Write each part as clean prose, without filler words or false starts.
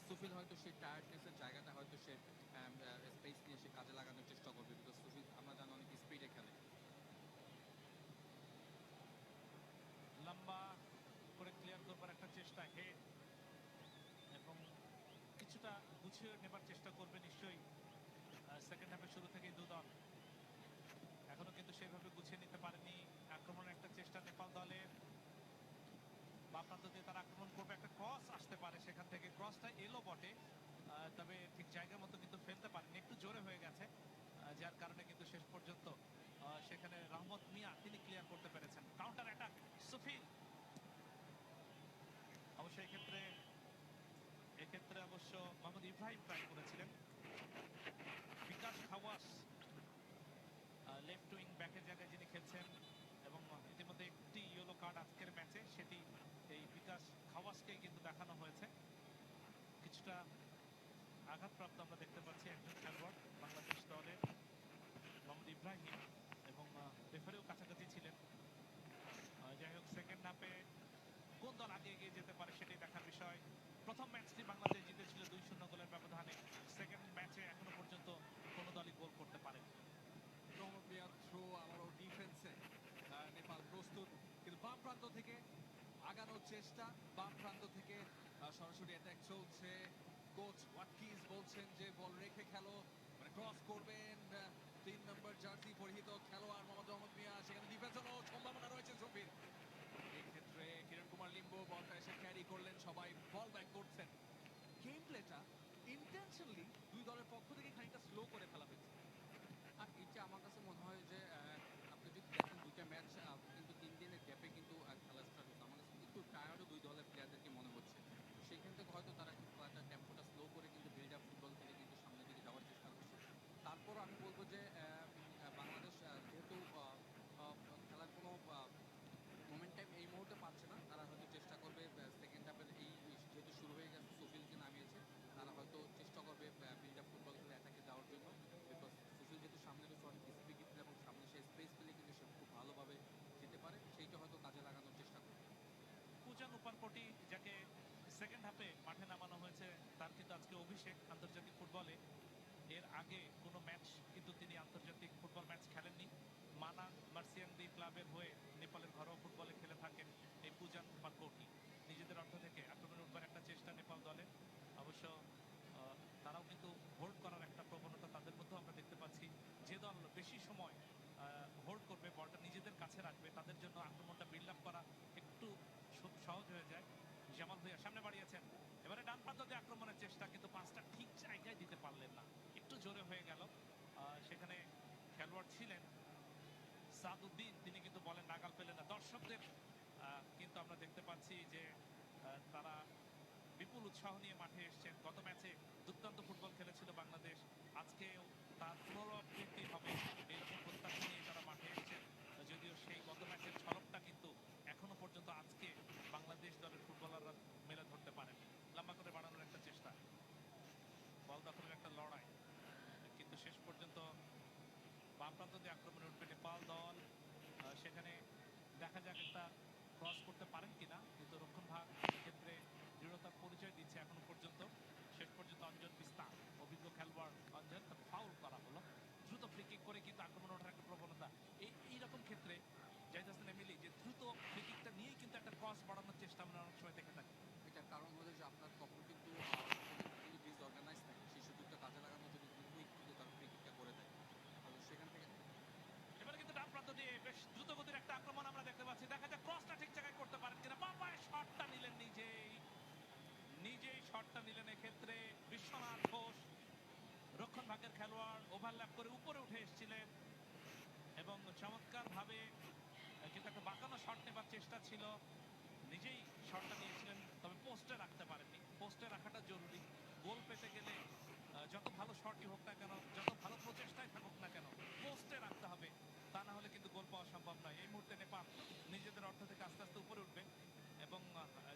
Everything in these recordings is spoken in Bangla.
সুফিল হয়তো সেই টায়ার্ডনেসের জায়গাটা হয়তো সে স্পেস নিয়ে সে কাজে লাগানোর চেষ্টা করবে, বিকজ সুফিল আমরা জানি অনেক স্পিডে খেলে। লম্বা করে ক্লিয়ার করবার একটা চেষ্টা, হেড, এবং কিছুটা গুছিয়ে নেবার চেষ্টা করবে নিশ্চয়ই সেকেন্ড হাফের শুরু থেকেই দুদল। এখনো কিন্তু সেইভাবে গুছিয়ে নিতে পারেনি। আক্রমণের একটা চেষ্টা নেপাল দলের, বাম প্রান্ত দিয়ে তারা আক্রমণ করবে, একটা ক্রস আসতে পারে সেখান থেকে, ক্রসটা এলো বটে, তবে ঠিক জায়গা মতো কিন্তু ফেলতে পারেনি, একটু জোরে হয়ে গেছে, যার কারণে কিন্তু শেষ পর্যন্ত সেখানে রহমত মিয়া তিনি ক্লিয়ার করতে পেরেছেন। কাউন্টার অ্যাটাক সুফিল, অবশ্যই এক্ষেত্রে অবশ্য মোহাম্মদ ইব্রাহিম ট্রাই করেছিলেন। বিকাশ খাওয়াস লেফট উইং ব্যাকের জায়গায় যিনি খেলছেন, এবং ইতিমধ্যে একটি ইয়েলো কার্ড আজকের ম্যাচে, সেটি এই বিকাশ খাওয়াসকেই কিন্তু দেখানো হয়েছে। কিছুটা আঘাতপ্রাপ্ত আমরা দেখতে পাচ্ছি একজন খেলোয়াড় বাংলাদেশ দলের, মোহাম্মদ ইব্রাহিম, এবং রেফারিও কাছাকাছি ছিলেন। যাই হোক, সেকেন্ড হাফে কোন দল আগে এগিয়ে যেতে পারে সেটাই দেখার বিষয়। প্রথম ম্যাচটি বাংলাদেশ জিতেছিল 2-0 গোলের ব্যবধানে। সেকেন্ড ম্যাচে এখনো পর্যন্ত কোনো দলই গোল করতে পারেনি। রহমত মিয়ার থ্রো, আবারও ডিফেন্সে নেপাল প্রস্তুত, কিন্তু বাম প্রান্ত থেকে আগানোর চেষ্টা, বাম প্রান্ত থেকে সরাসরি অ্যাটাক চলছে। কোচ ওয়াটকিস বলছেন যে বল রেখে খেলো, মানে ক্রস করবেন 3 নম্বর জার্সি পরিহিত খেলোয়াড় মোহাম্মদ রহমত মিয়া, সেখানে ডিফেন্সেরও সম্ভাবনা রয়েছে সুফির। এই ক্ষেত্রে কিরণ কুমার লিম্বু বলটা এসে ক্যারি করলেন, সবাই বল ব্যাক করছেন। গেম প্লেটা ইন্টেনশনালি দুই দলের পক্ষ থেকে খানিকটা স্লো করে ফেলা হয়েছে। আর এটা আমার কাছে মনে হয় যে আপনি যদি দেখেন দুইটা ম্যাচ কিন্তু 3 দিনের গ্যাপে কিন্তু খেলা স্টার্ট হচ্ছে, আমার কাছে একটু টায়ার্ডও দুই দলের প্লেয়ারদেরকে মনে হচ্ছে। তো সেইখান থেকে হয়তো তারা একটু খেলাটা টেম্পোটা স্লো করে কিন্তু বিল্ড আপ ফুটবল খেলে কিন্তু সামনের দিকে যাওয়ার চেষ্টা করছে। তারপরও আমি বলবো যে বাংলাদেশ যেহেতু খেলার কোনো মোমেন্টাম এই মুহূর্তে পাচ্ছে না, তারা হয়তো চেষ্টা করবে সেকেন্ড হাফের এই যেহেতু শুরু হয়ে গেছে, সুফিলকে নামিয়েছে, তারা হয়তো চেষ্টা করবে বিল্ড আপ ফুটবল খেলে অ্যাটাকে যাওয়ার জন্য, বিকজ সুফিল যেহেতু সামনে রয়েছে অনেক স্পিডি প্লেয়ার এবং সামনে সে স্পেস পেলে কিন্তু সে খুব ভালোভাবে যেতে পারে, সেইটা হয়তো কাজে লাগানোর চেষ্টা করবে। পূজান উপারকটি, যাকে সেকেন্ড হাফে মাঠে নামানো হয়েছে, তার কিন্তু আজকে অভিষেক আন্তর্জাতিক ফুটবলে। এর আগে কোনো ম্যাচ কিন্তু তিনি আন্তর্জাতিক ফুটবল ম্যাচ খেলেননি। মানা মার্সিয়ান্দি ক্লাবের হয়ে নেপালের ঘরোয়া ফুটবলে খেলে থাকেন এই পূজান উপারকটি। নিজেদের অর্থ থেকে আক্রমণে উঠবার একটা চেষ্টা নেপাল দলের, অবশ্য তারাও কিন্তু হোল্ড করার একটা প্রবণতা তাদের মধ্যেও আমরা দেখতে পাচ্ছি। যে দল বেশি সময় হোল্ড করবে, বলটা নিজেদের কাছে রাখবে, তাদের জন্য আক্রমণটা বিল্ড আপ করা একটু সহজ হয়ে যায়। জামাল ভুঁইয়া সামনে বাড়িয়েছেন, এবারে ডান প্রান্ত দিয়ে আক্রমণের চেষ্টা, কিন্তু পাঁচটা ঠিক জায়গায় দিতে পারলেন না, একটু জোরে হয়ে গেল। সেখানে খেলোয়াড় ছিলেন সাদউদ্দিন, তিনি কিন্তু বলেন নাগাল পেলেন না। দর্শকদের কিন্তু আমরা দেখতে পাচ্ছি যে তারা বিপুল উৎসাহ নিয়ে মাঠে এসছেন। গত ম্যাচে দুর্দান্ত ফুটবল খেলেছিল বাংলাদেশ, আজকেও তার পুনরাবৃত্তি হবে এরকম প্রত্যাশা নিয়ে তারা মাঠে এসছেন। যদিও সেই গত ম্যাচের ঝলকটা কিন্তু এখনো পর্যন্ত আজকে বাংলাদেশ দলের ফুটবলাররা মেলে ধরতে পারেন। লম্বা করে বাড়ানোর একটা চেষ্টা, বল দখলের একটা লড়াই, কিন্তু শেষ পর্যন্ত বাম প্রান্ত দিয়ে আক্রমণে উঠবে নেপাল দল। সেখানে দেখা যাক একটা ক্রস করতে পারেন কিনা, কিন্তু রক্ষণ ভাগ ক্ষেত্রে দৃঢ়তার পরিচয় দিচ্ছে এখনো পর্যন্ত। শেষ পর্যন্ত অঞ্জন বিস্তার, অভিজ্ঞ খেলোয়াড় অঞ্জন, তাকে ফাউল করা হলো। দ্রুত ফ্রি কিক করে কিন্তু আক্রমণ ওঠার একটা প্রবণতা এইরকম ক্ষেত্রে জাহিদ হাসান এমিলি যে দ্রুত ফ্রি কিকটা নিয়েই কিন্তু একটা ক্রস বাড়ানোর চেষ্টা আমরা অনেক সময় দেখে থাকি। এটার কারণ হলো যে আপনার তখন কিন্তু অপোনেন্টরা কিন্তু ডিসঅর্গানাইজ থাকে, সেই সুযোগটা কাজে লাগানোর জন্য কিন্তু কুইক কিন্তু তারা ফ্রি কিকটা করে দেয়। তো সেখান থেকে এবারে কিন্তু ডান প্রান্ত দিয়ে বেশ দ্রুত গতির একটা আক্রমণ আমরা দেখতে পাচ্ছি। দেখা যাক ক্রসটা ঠিক জায়গায় করতে পারেন কিনা। বাবায় শটটা নিলেন, নিজেই শটটা নিলেন। এক্ষেত্রে বিশ্বনাথ ঘোষ, রক্ষণ ভাগের খেলোয়াড়, ওভারল্যাপ করে উপরে উঠে এসেছিলেন এবং চমৎকার ভাবে কিন্তু একটা বাঁকানো শট নেবার চেষ্টা ছিল, নিজেই শটটা নিয়েছিলেন, তবে পোস্টে রাখতে পারেননি। পোস্টে রাখাটা জরুরি। গোল পেতে গেলে যত ভালো শটই হোক না কেন, যত ভালো প্রচেষ্টাই থাকুক না কেন, পোস্টে রাখতে হবে, তা না হলে কিন্তু গোল পাওয়া সম্ভব নয়। এই মুহূর্তে নেপাল নিজেদের অর্থ থেকে আস্তে আস্তে উপরে উঠবে এবং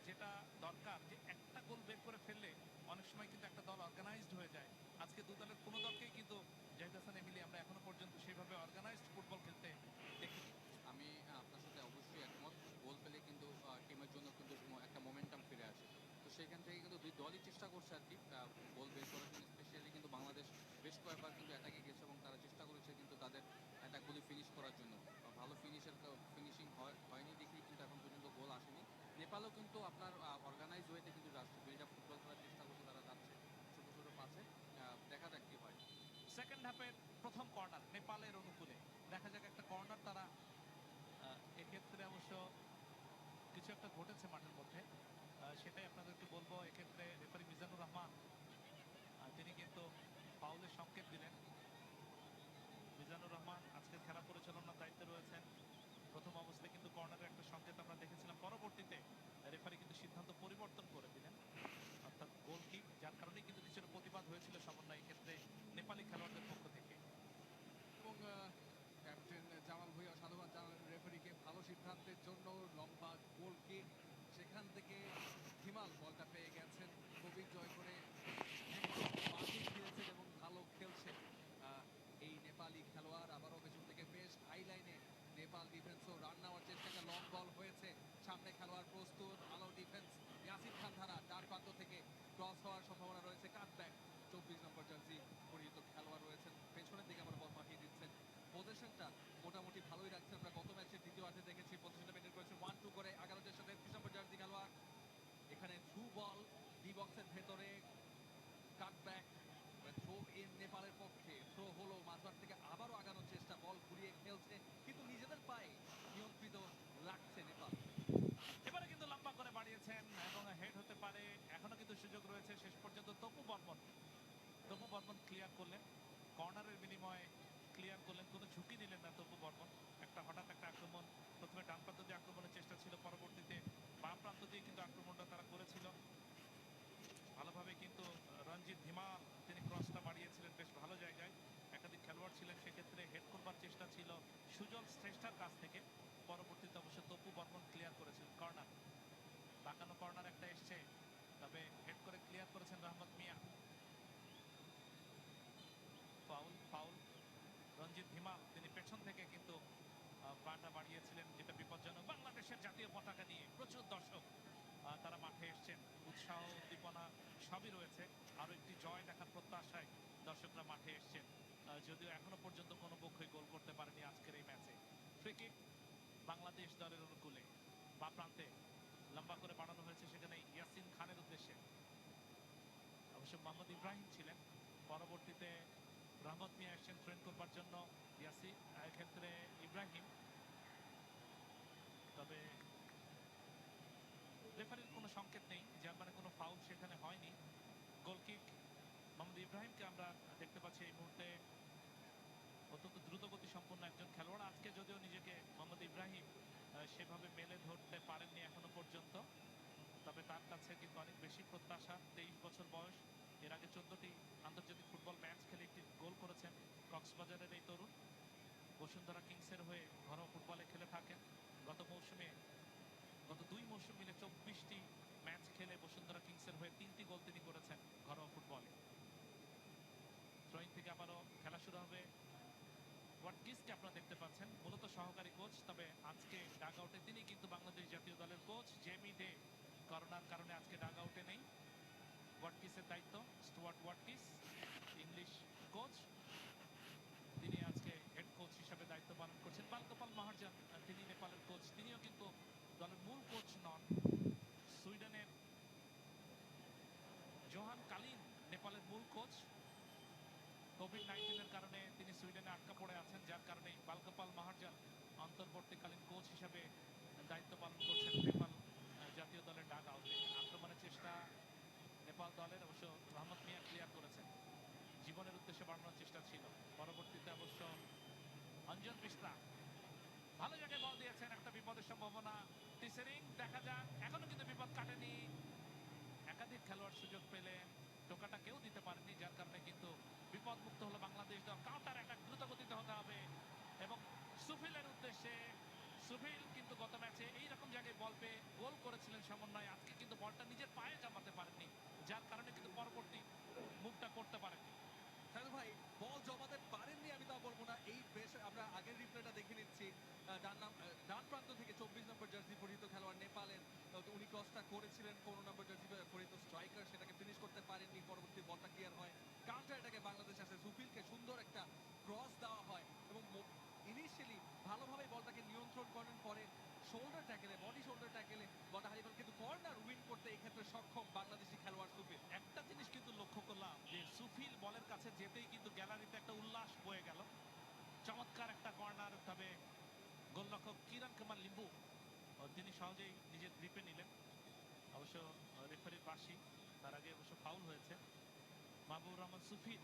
যেটা দরকার যে একটা গোল বের করে ফেললে অনেক সময় কিন্তু একটা দল অর্গানাইজড হয়ে যায়। আজকে দু দলের কোনো দলকেই কিন্তু জাহিদ হাসান এমিলি আমরা এখনো পর্যন্ত সেভাবে অর্গানাইজড ফুটবল খেলতে দেখিনি। আমি আপনার সাথে অবশ্যই একমত। গোল পেলে কিন্তু টিমের জন্য কিন্তু একটা মোমেন্টাম ফিরে আসে। তো সেখান থেকে থেকে কিন্তু দুই দলই চেষ্টা করছে আর কি বল বের করার জন্য। স্পেশালি কিন্তু বাংলাদেশ বেশ কয়েকবার কিন্তু অ্যাটাকে গেছে এবং তারা চেষ্টা করেছে কিন্তু তাদের অ্যাটাকগুলি ফিনিশ করার জন্য। ভালো ফিনিশিং হয়নি দেখেই কিন্তু এখন পর্যন্ত গোল আসেনি। নেপালও কিন্তু আপনার অর্গানাইজ ওয়েতে কিন্তু যাচ্ছে, বিল্ড আপ ফুটবল খেলার চেষ্টা করছে, তারা যাচ্ছে ছোট ছোট পাসে। দেখা যাক কি হয়। সেকেন্ড হাফের প্রথম কর্নার নেপালের অনুকূলে। দেখা যাক একটা কর্নার তারা এক্ষেত্রে অবশ্য কিছু একটা ঘটেছে মাঠের মধ্যে, সেটাই আপনাদেরকে বলবো। এক্ষেত্রে রেফারি মিজানুর রহমান তিনি কিন্তু ফাউলের সংকেত দিলেন। মিজানুর রহমান আজকের খেলা পরিচালনার দায়িত্বে রয়েছেন। প্রথম অবস্থায় কিন্তু কর্নারের একটা সংকেত আমরা দেখেছিলাম, পরবর্তীতে রেফারি কিন্তু সিদ্ধান্ত পরিবর্তন করে দিলেন, অর্থাৎ গোল কিক, যার কারণেই কিন্তু কিছুটা প্রতিবাদ হয়েছিল সমন্বয় ক্ষেত্রে নেপালি খেলোয়াড়দের পক্ষ থেকে। এবং ক্যাপ্টেন জামাল ভুঁইয়া সাধুবাদ জানালেন রেফারিকে ভালো সিদ্ধান্তের জন্য। লম্বা গোল কিক, সেখান থেকে হিমাল বলটা পেয়ে গেছেন, কবির জয় করে একদম মাঠে ফিরেছেন এবং ভালো খেলছেন এই নেপালি খেলোয়াড়। আবারও পেছন থেকে বেশ হাই লাইনে নেপাল ডিফেন্সও রান নেওয়ার চেষ্টা, একটা লং বল হয়েছে, সামনে খেলোয়াড় প্রস্তুত, ভালো ডিফেন্স। ইয়াসির খান ধারা ডান প্রান্ত থেকে ক্রস হওয়ার সম্ভাবনা রয়েছে, কাটব্যাক। 24 নম্বর জার্সি পরিহিত খেলোয়াড় রয়েছেন, পেছনের দিকে আবার বল পাঠিয়ে দিচ্ছেন। পজিশনটা মোটামুটি ভালোই রাখছেন, আমরা গত ম্যাচের দ্বিতীয়ার্ধে দেখেছি পজিশনটা মেনটেন করেছেন 1-2 করে। 11 চেষ্টা 33 নম্বর জার্সি খেলোয়াড়, এখানে থ্রু বল ডি বক্সের ভেতরে, কাটব্যাক, থ্রো ইন নেপালের পক্ষে। থ্রো হলো, মাঝমাঠ থেকে আবারও আগানোর চেষ্টা, বল ঘুরিয়ে খেলছে কিন্তু নিজেদের পায়ে নিয়ন্ত্রিত রাখছে নেপাল। এবারে কিন্তু লম্বা করে বাড়িয়েছেন এবং হেড হতে পারে, এখনো কিন্তু সুযোগ রয়েছে। শেষ পর্যন্ত তপু বর্মন ক্লিয়ার করলেন, কর্নারের বিনিময়ে ক্লিয়ার করলেন, কোনো ঝুঁকি নিলেন না তপু বর্মন। হঠাৎ একটা আক্রমণ, প্রথমে ডান প্রান্ত দিয়ে আক্রমণের চেষ্টা ছিল, পরবর্তীতে বাম প্রান্ত দিয়ে কিন্তু আক্রমণটা তারা করেছিল ভালোভাবে। কিন্তু রঞ্জিত ধিমাল তিনি ক্রসটা বাড়িয়েছিলেন বেশ ভালো জায়গায়, একাধিক খেলোয়াড় ছিলেন, সেক্ষেত্রে হেড করবার চেষ্টা ছিল সুজল শ্রেষ্ঠার কাছ থেকে। পরবর্তীতে অবশ্য তপু বর্মন ক্লিয়ার করেছিলেন। কর্নার, বাঁকানো কর্নার একটা এসছে, তবে হেড করে ক্লিয়ার করেছেন রহমত মিয়া। ফাউল। রঞ্জিত ধিমাল তিনি পেছন থেকে কিন্তু পাটা বাড়িয়েছিলেন, যেটা বিপজ্জনক। বাংলাদেশের জাতীয় পতাকা নিয়ে প্রচুর দর্শক তারা মাঠে এসছেন, উৎসাহ উদ্দীপনা সবই রয়েছে। আরো একটি জয় দেখার প্রত্যাশায় দর্শকরা মাঠে এসছেন, যদিও এখনো পর্যন্ত কোনো পক্ষই গোল করতে পারেনি আজকের এই ম্যাচে। ফ্রি কিক বাংলাদেশ দলের অনুকূলে, বা প্রান্তে লম্বা করে বাড়ানো হয়েছে, সেখানে ইয়াসিন খানের উদ্দেশ্যে। অবশ্য মোহাম্মদ ইব্রাহিম ছিলেন, পরবর্তীতে রহমত মিয়া এসছেন ট্রেন করবার জন্য। ইয়াসিন এক্ষেত্রে ইব্রাহিম, তবে রেফারির কোনো সংকেত নেই, যার মানে কোনো ফাউল সেখানে হয়নি। গোলকিক মোহাম্মদ ইব্রাহিমকে আমরা দেখতে পাচ্ছি এই মুহূর্তে অত্যন্ত দ্রুতগতি সম্পন্ন একজন খেলোয়াড়। আজকে যদিও নিজেকে মোহাম্মদ ইব্রাহিম সেভাবে মেলে ধরতে পারেননি এখনো পর্যন্ত, তবে তার কাছে কিন্তু অনেক বেশি প্রত্যাশা। 23 বছর বয়স, এর আগে 14টি আন্তর্জাতিক ফুটবল ম্যাচ খেলে একটি গোল করেছেন কক্সবাজারের এই তরুণ। বসুন্ধরা কিংসের হয়ে ঘরোয়া ফুটবলে খেলে থাকেন। গত 2 মৌসুম মিলে 24টি ম্যাচ খেলে বসুন্ধরা কিংসের হয়ে 3টি গোল তিনি করেছেন ঘরোয়া ফুটবলে। থ্রোইং থেকে আবারও খেলা শুরু হবে। ওয়াটকিসকে আপনারা দেখতে পাচ্ছেন, মূলত সহকারী কোচ, তবে আজকে ডাগ আউটে তিনি কিন্তু বাংলাদেশ জাতীয় দলের কোচ। জেমি ডে করোনার কারণে আজকে ডাগ আউটে নেই। ওয়াটকিসের দায়িত্ব স্টুয়ার্ট ওয়াটকিস, ইংলিশ কোচ, তিনি আজকে হেড কোচ হিসেবে দায়িত্ব পালন করছেন। বালগোপাল মহারজান তিনি নেপালের কোচ, তিনিও কিন্তু দলের মূল কোচ নন। সুইডেনের জোহান কালিন নেপালের মূল কোচ, কোভিড-19 এর কারণে তিনি সুইডেনে আটকা পড়ে আছেন, যার কারণে বালগোপাল মহারজান অন্তর্বর্তীকালীন কোচ হিসেবে দায়িত্ব পালন করছেন নেপাল জাতীয় দলের ডাগ আউটে। আক্রমণের চেষ্টা নেপাল দলের, অবশ্য রহমত মিয়া ক্লিয়ার করেছেন, জীবনের উদ্দেশ্যে বাড়ানোর চেষ্টা ছিল। পরবর্তীতে অবশ্য অঞ্জন মিশ্রা ভালো জায়গায় বল দিয়েছেন, একটা বিপদের সম্ভাবনা। টিসেরিং, দেখা যাক, এখনো কিন্তু বিপদ কাটেনি। একাধিক খেলোয়াড় সুযোগ পেলেন, টোকাটা কেউ দিতে পারেনি, যার কারণে কিন্তু বিপদ মুক্ত হলো বাংলাদেশ দল। কাউন্টার অ্যাটাক দ্রুত গতিতে হতে হবে এবং সুফিলের উদ্দেশ্যে। সুফিল কিন্তু গত ম্যাচে এইরকম জায়গায় বল পেয়ে গোল করেছিলেন সমন্বয়, আজকে কিন্তু বলটা নিজের পায়ে জমাতে পারেননি, যার কারণে কিন্তু পরবর্তী মুভটা করতে পারেননি। সাইদুল ভাই বল জমাতে পারেননি আমি তা বলবো না, এই বেশ আমরা আগের রিপ্লেটা দেখে নিচ্ছি। ডান প্রান্ত থেকে 24 নম্বর জার্সি পরিহিত খেলোয়াড় নেপালের, উনি ক্রসটা করেছিলেন 15 নম্বর জার্সি পরিহিত স্ট্রাইকার পারেননি। পরবর্তী বলটা ক্লিয়ার হয়, কাউন্টার অ্যাটাকে বাংলাদেশ আসে, সুফিলকে সুন্দর একটা ক্রস দেওয়া হয় এবং ইনিশিয়ালি ভালোভাবে বলটাকে নিয়ন্ত্রণ করেন, পরে শোল্ডার ট্যাকেলে, বডি শোল্ডার ট্যাকেলে বলটা হারিয়ে ফেলেন, কিন্তু কর্নার উইন করতে এই ক্ষেত্রে সক্ষম বাংলাদেশি খেলোয়াড় সুফিল। একটা জিনিস কিন্তু লক্ষ্য করলাম যে সুফিল বলের কাছে যেতেই কিন্তু গ্যালারিতে একটা উল্লাস বয়ে গেল। চমৎকার একটা কর্নার, তবে গোলরক্ষক কিরণ কুমার লিম্বু তিনি সহজেই নিজের গ্রিপে নিলেন। অবশ্য রেফারির বাঁশি, তার আগে অবশ্য ফাউল হয়েছে। মাহবুবুর রহমান সুফিল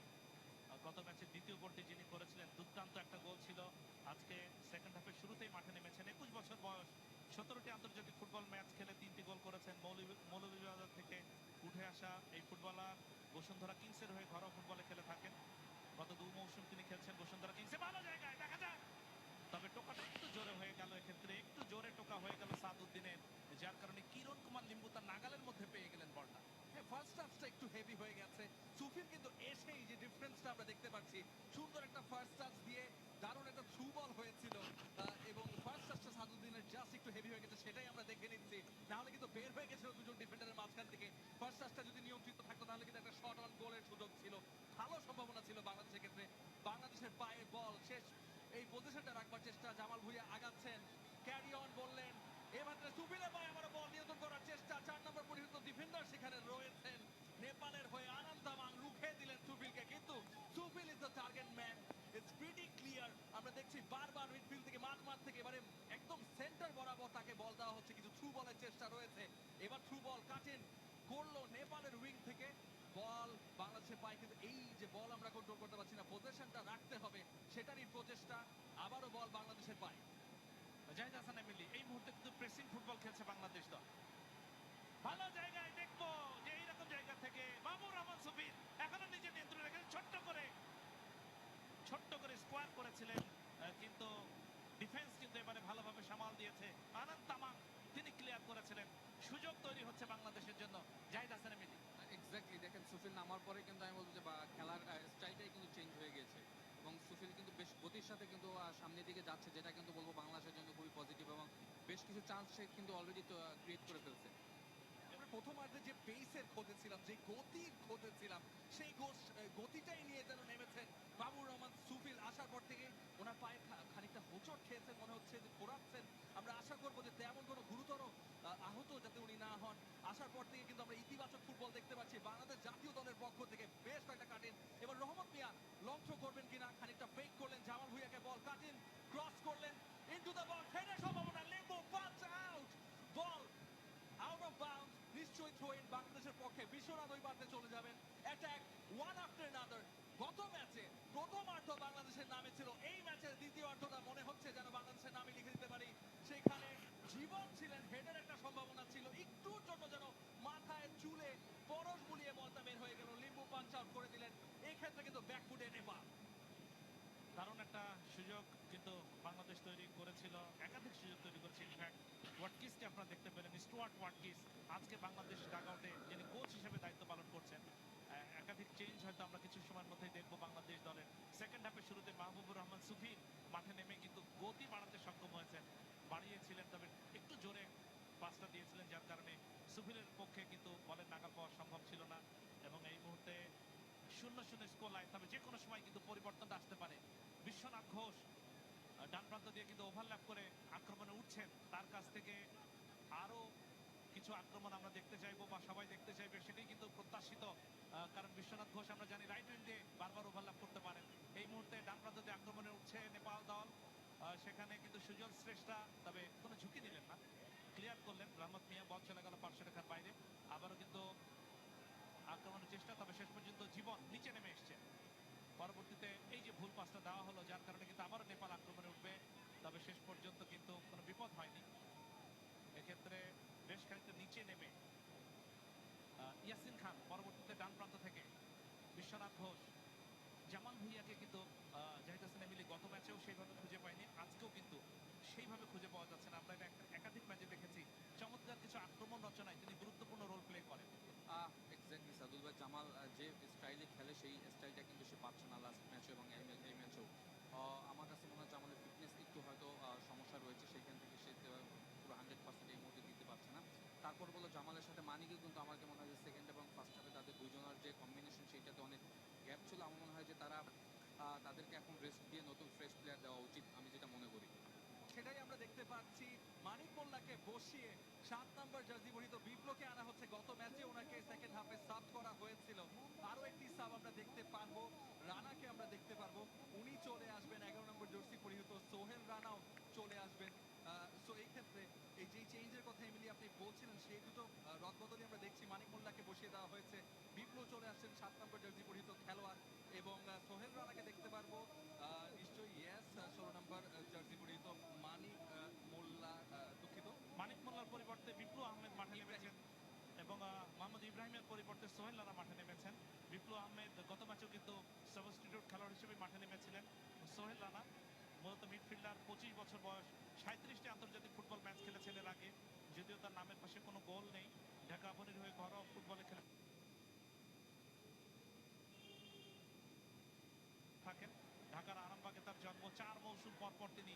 গত ম্যাচের দ্বিতীয় গোলটি যিনি করেছিলেন, দুর্দান্ত একটা গোল ছিল। আজকে সেকেন্ড হাফের শুরুতেই মাঠে নেমেছেন। 21 বছর বয়স, 17টি আন্তর্জাতিক ফুটবল ম্যাচ খেলে 3টি গোল করেছেন। মৌলভীবাজার থেকে উঠে আসা এই ফুটবলার বসুন্ধরা কিংসের হয়ে ঘরোয়া ফুটবলে খেলে থাকেন। গত 2 মৌসুম তিনি খেলছেন বসুন্ধরা কিংসে। ভালো জায়গায় দেখা যাক, তবে টোকাটা একটু জোরে হয়ে গেল, এক্ষেত্রে একটু জোরে টোকা হয়ে গেল সাদউদ্দিনের, যার কারণে কিরণ কুমার লিম্বু তার নাগালের মধ্যে পেয়ে গেলেন বলটা। হ্যাঁ, ফার্স্ট টাচটা একটু হেভি হয়ে গেছে। সুফিল কিন্তু এসেই যে ডিফারেন্সটা আমরা দেখতে পাচ্ছি, সুন্দর একটা ফার্স্ট টাচ দিয়ে দারুণ একটা থ্রু বল হয়েছিল, এবং ফার্স্ট টাচটা সাদুদ্দিনের জাস্ট একটু হেভি হয়ে গেছে, সেটাই আমরা দেখে নিচ্ছি। না হলে কিন্তু বের হয়ে গেছিল দুজন ডিফেন্ডারের মাঝখান থেকে। ফার্স্ট টাচটা যদি নিয়ন্ত্রিত থাকতো তাহলে কিন্তু একটা শট অন গোলের সুযোগ ছিল, ভালো সম্ভাবনা ছিল বাংলাদেশের ক্ষেত্রে। বাংলাদেশের পায়ে বল শেষ, এই পজিশনটা রাখবার চেষ্টা, জামাল ভুঁইয়া আগাচ্ছেন, ক্যারি অন বললেন, এমাত্র সুফিলের পায়ে আবার বল নিয়ন্ত্রণ করার চেষ্টা, 4 নম্বর পরিহিত ডিফেন্ডার সেখানে রয়েছেন নেপালের হয়ে আনন্দ তামাং, রুখে দিলেন সুফিলকে, কিন্তু Sufil is the target man. It's pretty clear, আমরা দেখছি বারবার মিডফিল্ড থেকে, মাঠ থেকে এবারে একদম সেন্টার বরাবর তাকে বল দেওয়া হচ্ছে, কিছু থ্রু বলের চেষ্টা রয়েছে। এবার থ্রু বল কাটেন করলো নেপালের উইং থেকে, বল বাংলাদেশের পায়, কিন্তু এই যে বল আমরা কন্ট্রোল করতে পারছি না, পজিশনটা রাখতে হবে সেটারই প্রচেষ্টা। আবারও বল বাংলাদেশের পায়। জাহিদ হাসান এমিলি এই মুহূর্তে কিন্তু প্রেসিং ফুটবল খেলছে বাংলাদেশ দল। ভালো জায়গায় দেখবো যে এইরকম জায়গা থেকে মাহবুবুর রহমান সুফিল এখনো নিজের নিয়ন্ত্রণ রেখে ছোট্ট করে স্কোয়ার করেছিলেন, কিন্তু ডিফেন্স কিন্তু এবারে ভালোভাবে সামাল দিয়েছে। আনন্দ তামাং তিনি ক্লিয়ার করেছিলেন। সুযোগ তৈরি হচ্ছে বাংলাদেশের জন্য। জাহিদ হাসান এমিলি। এক্স্যাক্টলি, দেখেন সুফিল নামার পরে কিন্তু আমি বলবো যে খেলার স্টাইলটাই কিন্তু চেঞ্জ হয়ে গেছে, এবং সুফিল কিন্তু বেশ গতির সাথে কিন্তু সামনের দিকে যাচ্ছে, যেটা কিন্তু বলবো বাংলাদেশের জন্য খুবই পজিটিভ, এবং বেশ কিছু চান্স সে কিন্তু অলরেডি ক্রিয়েট করে ফেলছে। আমরা প্রথমার্ধে যে পেসের খোঁজে ছিলাম, যে গতির খোঁজে ছিলাম, সেই গতিটাই নিয়ে যেন নেমেছেন মাহবুবুর রহমান সুফিল। আসার পর থেকে ওনার পায়ে খানিকটা হোঁচট খেয়েছেন, মনে হচ্ছে যে ঘোরাচ্ছেন। আমরা আশা করবো যে তেমন কোনো গুরুতর আহত যাতে উনি না হন। আসার পর থেকে কিন্তু আমরা ইতিবাচক ফুটবল দেখতে পাচ্ছি বাংলাদেশ জাতীয় দলের পক্ষ থেকে। বেশ কয়েকটা কাটিন, এবার রহমত মিয়া লং থ্রো করবেন কিনা, খানিকটা ফেক করলেন, জামাল ভুঁইয়াকে বল কাটিন ক্রস করলেন ইনটু দ্য বক্স, হেডের সম্ভাবনা, লিম্বু পাঁচ out, ball out of bound, নিশ্চয়ই থ্রো ইন বাংলাদেশের পক্ষে। বিশ্বনাথ ওই পাশে চলে যাবেন। Attack one after another. গত ম্যাচে প্রথমার্ধ বাংলাদেশের নামে ছিল, এই ম্যাচের দ্বিতীয়ার্ধটা মনে হচ্ছে যেন বাংলাদেশের নামে লিখে দিতে পারি। সেখানে জীবন ছিলেন, হেডের একটা সম্ভাবনা ছিল, একটুর জন্য যেন মাথায় চুলে পরশ বুলিয়ে বলটা বের হয়ে গেল, লিম্বু পাঞ্চ আউট করে দিলেন। এই ক্ষেত্রে কিন্তু ব্যাকফুটে নেপাল। দারুণ একটা সুযোগ কিন্তু বাংলাদেশ তৈরি করেছিল, একাধিক সুযোগ তৈরি করেছে। ইনফ্যাক্ট ওয়াটকিসকে আপনারা দেখতে পেলেন, স্টুয়ার্ট ওয়াটকিস আজকে বাংলাদেশ ডাগআউটে যিনি কোচ হিসেবে দায়িত্ব পালন করছেন। একাধিক চেঞ্জ হয়তো আমরা কিছু সময়ের মধ্যেই দেখবো বাংলাদেশ দলের। সেকেন্ড হাফের শুরুতে মাহবুবুর রহমান সুফিল মাঠে নেমে কিন্তু গতি বাড়াতে সক্ষম হয়েছেন, বাড়িয়েছিলেন, তবে একটু জোরে পাসটা দিয়েছিলেন, যার কারণে সুফিলের পক্ষে কিন্তু বলের নাগাল পাওয়া সম্ভব ছিল না। এবং এই মুহূর্তে 0-0 স্কোর লাইন, তবে যে কোনো সময় কিন্তু পরিবর্তনটা আসতে পারে। বিশ্বনাথ ঘোষ ডান প্রান্ত দিয়ে কিন্তু ওভারল্যাপ করে আক্রমণে উঠছেন, তার কাছ থেকে আরো কিছু আক্রমণ আমরা দেখতে চাইবো বা সবাই দেখতে চাইবে, সেটাই কিন্তু প্রত্যাশিত। কারণ বিশ্বনাথ ঘোষ আমরা জানি রাইট উইং দিয়ে বারবার ওভারল্যাপ করতে পারেন। এই মুহূর্তে ডান প্রান্ত দিয়ে আক্রমণে উঠছে নেপাল দল, সেখানে কিন্তু সুজন শ্রেষ্ঠা, তবে কোনো ঝুঁকি নিলেন না, ক্লিয়ার করলেন রহমত মিয়া, বল চলে গেল পার্শ্বরেখার বাইরে। আবারও কিন্তু আক্রমণের চেষ্টা, তবে শেষ পর্যন্ত জীবন নিচে নেমে এসছে। পরবর্তীতে এই যে ভুল পাসটা দেওয়া হলো, যার কারণে কিন্তু আবারও নেপাল আক্রমণে উঠবে, তবে শেষ পর্যন্ত কিন্তু কোনো বিপদ হয়নি। এক্ষেত্রে বেশ খানিকটা নিচে নেমে ইয়াসিন খান, পরবর্তীতে ডান প্রান্ত থেকে বিশ্বনাথ ঘোষ, জামাল ভুঁইয়াকে কিন্তু জাহিদ হাসান এমিলি গত ম্যাচেও সেইভাবে খুঁজে পায়নি, আজকেও কিন্তু সেইভাবে খুঁজে পাওয়া যাচ্ছে না। আমরা এটা একাধিক ম্যাচে দেখেছি, চমৎকার কিছু আক্রমণ রচনায় তিনি গুরুত্বপূর্ণ রোল প্লে করেন। এক্স্যাক্টলি, সাদুল ভাই, জামাল যে স্টাইলে খেলে সেই স্টাইলটা কিন্তু সে পাচ্ছে না লাস্ট ম্যাচে এবং এই ম্যাচেও। আমার কাছে মনে হয় জামালের ফিটনেস একটু হয়তো সমস্যা রয়েছে, সেইখান থেকে সে পুরো 100% এই মুহূর্তে দিতে পারছে না। তারপর বলো জামালের সাথে মানিকেও কিন্তু আমাকে মনে হয় যে সেকেন্ড এবং ফার্স্ট ফার্স্ট হাফে তাদের দুজনের যে কম্বিনেশন সেইটাতে অনেক গ্যাপ ছিল। আমার মনে হয় যে তারা তাদেরকে এখন রেস্ট দিয়ে নতুন ফ্রেশ প্লেয়ার দেওয়া উচিত, আমি যেটা মনে করি। সেটাই আমরা দেখতে পাচ্ছি। মানিক মোল্লাকে বসিয়ে 7 নাম্বার জার্সি পরিহিত বিপ্লবকে আনা হচ্ছে। গত ম্যাচে ওনাকে সেকেন্ড হাফে সাব করা হয়েছিল। আরো একটি সাব আমরা দেখতে পারবো, রানাকে আমরা দেখতে পারবো। উনি চলে আসবেন, 11 নম্বর জার্সি পরিহিত সোহেল রানাও চলে আসবেন। সো এই ক্ষেত্রে এই যে চেঞ্জের কথা এমিলি আপনি বলছিলেন, সেই দুটো রদবদলই আমরা দেখছি। মানিক মোল্লাকে বসিয়ে দেওয়া হয়েছে, বিপ্লব চলে আসছেন 7 নম্বর জার্সি পরিহিত খেলোয়াড়, এবং সোহেল রানাকে দেখতে পারবো নিশ্চয়ই। ইয়েস, 16 নম্বর জার্সি পরিহিত মানিক মোল্লা, দুঃখিত, মানিক মোল্লার পরিবর্তে বিপ্লব আহমেদ মাঠে নেমেছেন এবং মোহাম্মদ ইব্রাহিমের পরিবর্তে সোহেল রানা মাঠে নেমেছেন। বিপ্লব আহমেদ গত ম্যাচেও কিন্তু সাবস্টিটিউট খেলোয়াড় হিসেবে মাঠে নেমেছিলেন। সোহেল রানা মূলত মিডফিল্ডার, 25 বছর বয়স, 37টি আন্তর্জাতিক ফুটবল ম্যাচ খেলেছেন এর আগে, যদিও তার নামের পাশে কোনো গোল নেই। ঢাকা আবাহনীর হয়ে ঘরোয়া ফুটবলে খেলে থাকেন। ঢাকার আরামবাগে তার জন্ম, 4 মৌসুম পর পর তিনি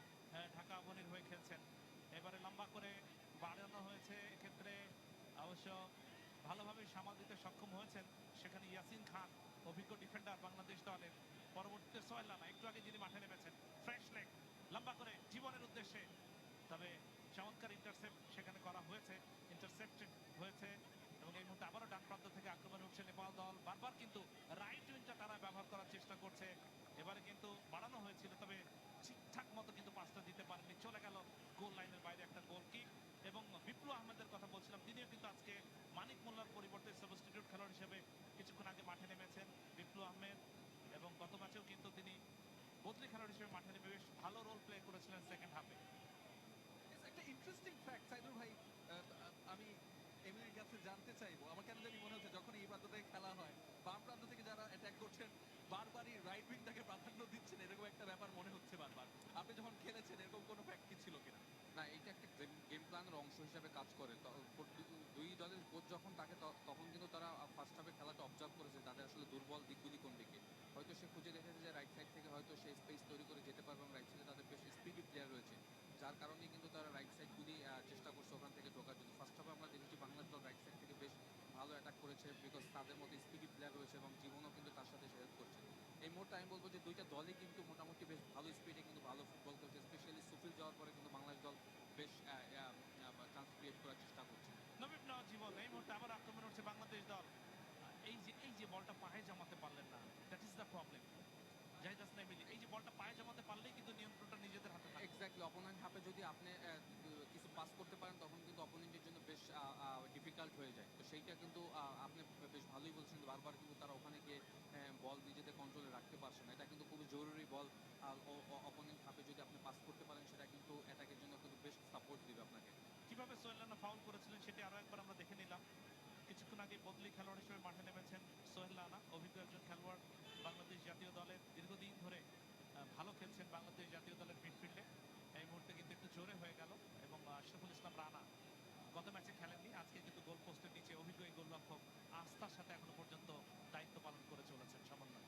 ঢাকা আবাহনীর হয়ে খেলছেন। এবারে লম্বা করে বাড়ানো হয়েছে, এক্ষেত্রে অবশ্য ভালোভাবে সামাল দিতে সক্ষম হয়েছেন সেখানে ইয়াসিন খান, অভিজ্ঞ ডিফেন্ডার বাংলাদেশ দলের। পরবর্তীতে সোহেল রানা, একটু আগে যিনি মাঠে নেমেছেন, ফ্রেশ লেগ লম্বা করে জীবনের উদ্দেশ্যে, তবে চমৎকার ইন্টারসেপ্ট সেখানে করা হয়েছে, ইন্টারসেপ্টেড হয়েছে। এবং এই মুহূর্তে আবারও ডান প্রান্ত থেকে আক্রমণে উঠছে নেপাল দল। বারবার কিন্তু রাইট উইংটা তারা ব্যবহার করার চেষ্টা করছে। এবারে কিন্তু বাড়ানো হয়েছিল, তবে ঠিকঠাক মতো কিন্তু পাসটা দিতে পারেননি, চলে গেল গোল লাইনের বাইরে একটা গোল কিক। এবং বিপ্লব আহমেদের কথা বলছিলাম, তিনিও কিন্তু আজকে মানিক মোল্লার পরিবর্তে সাবস্টিটিউট খেলোয়াড় হিসেবে কিছুক্ষণ আগে মাঠে নেমেছেন বিপ্লব আহমেদ। এবং গত ম্যাচেও কিন্তু তিনি বদলি খেলোয়াড় হিসেবে মাঠে নেমে বেশ ভালো রোল প্লে করেছিলেন সেকেন্ড হাফে। একটা ইন্টারেস্টিং ফ্যাক্ট সাইদুর ভাই, আমি এমিলির কাছে জানতে চাইবো। আমার কেন জানি মনে হচ্ছে যখন এই প্রান্ত থেকে খেলা হয়, বাম প্রান্ত থেকে যারা অ্যাটাক করছেন বারবারই রাইট উইংটাকে প্রাধান্য দিচ্ছেন, এরকম একটা ব্যাপার মনে হচ্ছে বারবার। আপনি যখন খেলেছেন এরকম কোনো ফ্যাক্ট কি ছিল কিনা? না, এটা একটা গেম প্ল্যানের অংশ হিসেবে কাজ করে। দুই দলের কোচ যখন তাকে তখন কিন্তু তারা ফার্স্ট হাফে খেলাটা অবজার্ভ করেছে, তাদের আসলে দুর্বল দিকগুলি কোন দিকে। হয়তো সে খুঁজে দেখেছে যে রাইট সাইড থেকে হয়তো সে স্পেস তৈরি করে যেতে পারবে, এবং রাইট সাইডে তাদের বেশ স্পিডি প্লেয়ার রয়েছে, যার কারণে কিন্তু তারা রাইট সাইডগুলি চেষ্টা করছে ওখান থেকে ঢোকার জন্য। ফার্স্ট হাফে আমরা দেখেছি বাংলাদেশ দল রাইট সাইড থেকে বেশ ভালো অ্যাটাক করেছে, বিকজ তাদের মধ্যে স্পিডি প্লেয়ার রয়েছে এবং জীবনও কিন্তু তার সাথে হেল্প করছে। এই মুহূর্তে আমি বলবো যে দুইটা দলই কিন্তু মোটামুটি বেশ ভালো স্পিডে কিন্তু ভালো ফুটবল খেলছে। স্পেশালি সুফিল যাওয়ার পরে কিন্তু বাংলাদেশ দল বেশ চান্স ক্রিয়েট করার চেষ্টা করছে। নবীন জীবন, এই মুহূর্তে আবার আক্রমণ হচ্ছে বাংলাদেশ দল। এই যে বলটা পায়ে জমাতে পারলেন না, that is the problem. Zahid Hasan Emily, এই যে বলটা পায়ে জমাতে পারলেই কিন্তু নিয়ন্ত্রণটা নিজেদের হাতে থাকে। এক্স্যাক্টলি, অপোনেন্ট হাফে যদি আপনি কিছু পাস করতে পারেন তখন কিন্তু অপোনেন্টের জন্য বেশ ডিফিকাল্ট হয়ে যায়। তো সেইটা কিন্তু আপনি বেশ ভালোই বলছেন, বারবার কিন্তু তারা ওখানে গিয়ে বল নিজেদের কন্ট্রোলে রাখতে পারছে না। এটা কিন্তু খুবই জরুরি বল। অপোনেন্ট হাফে যদি আপনি পাস করতে পারেন সেটা কিন্তু অ্যাটাকের জন্য কিন্তু বেশ সাপোর্ট দিবে আপনাকে। কিভাবে সোহেল রানা ফাউল করেছিলেন সেটি আরো একবার আমরা দেখে নিলাম। কিছুক্ষণ আগে বদলি খেলোয়াড় হিসেবে মাঠে নেমেছেন সোহেল রানা, অভিজ্ঞ একজন খেলোয়াড়, বাংলাদেশ জাতীয় দলের দীর্ঘদিন ধরে ভালো খেলছেন বাংলাদেশ জাতীয় দলের মিডফিল্ডে। এই মুহূর্তে কিন্তু একটু জোরে হয়ে গেল এবং আশরাফুল ইসলাম রানা গত ম্যাচে খেলেননি, আজকে কিন্তু গোল পোস্টের নিচে অভিজ্ঞ এই গোলরক্ষক আস্থার সাথে এখনো পর্যন্ত দায়িত্ব পালন করে চলেছেন সমন্বয়।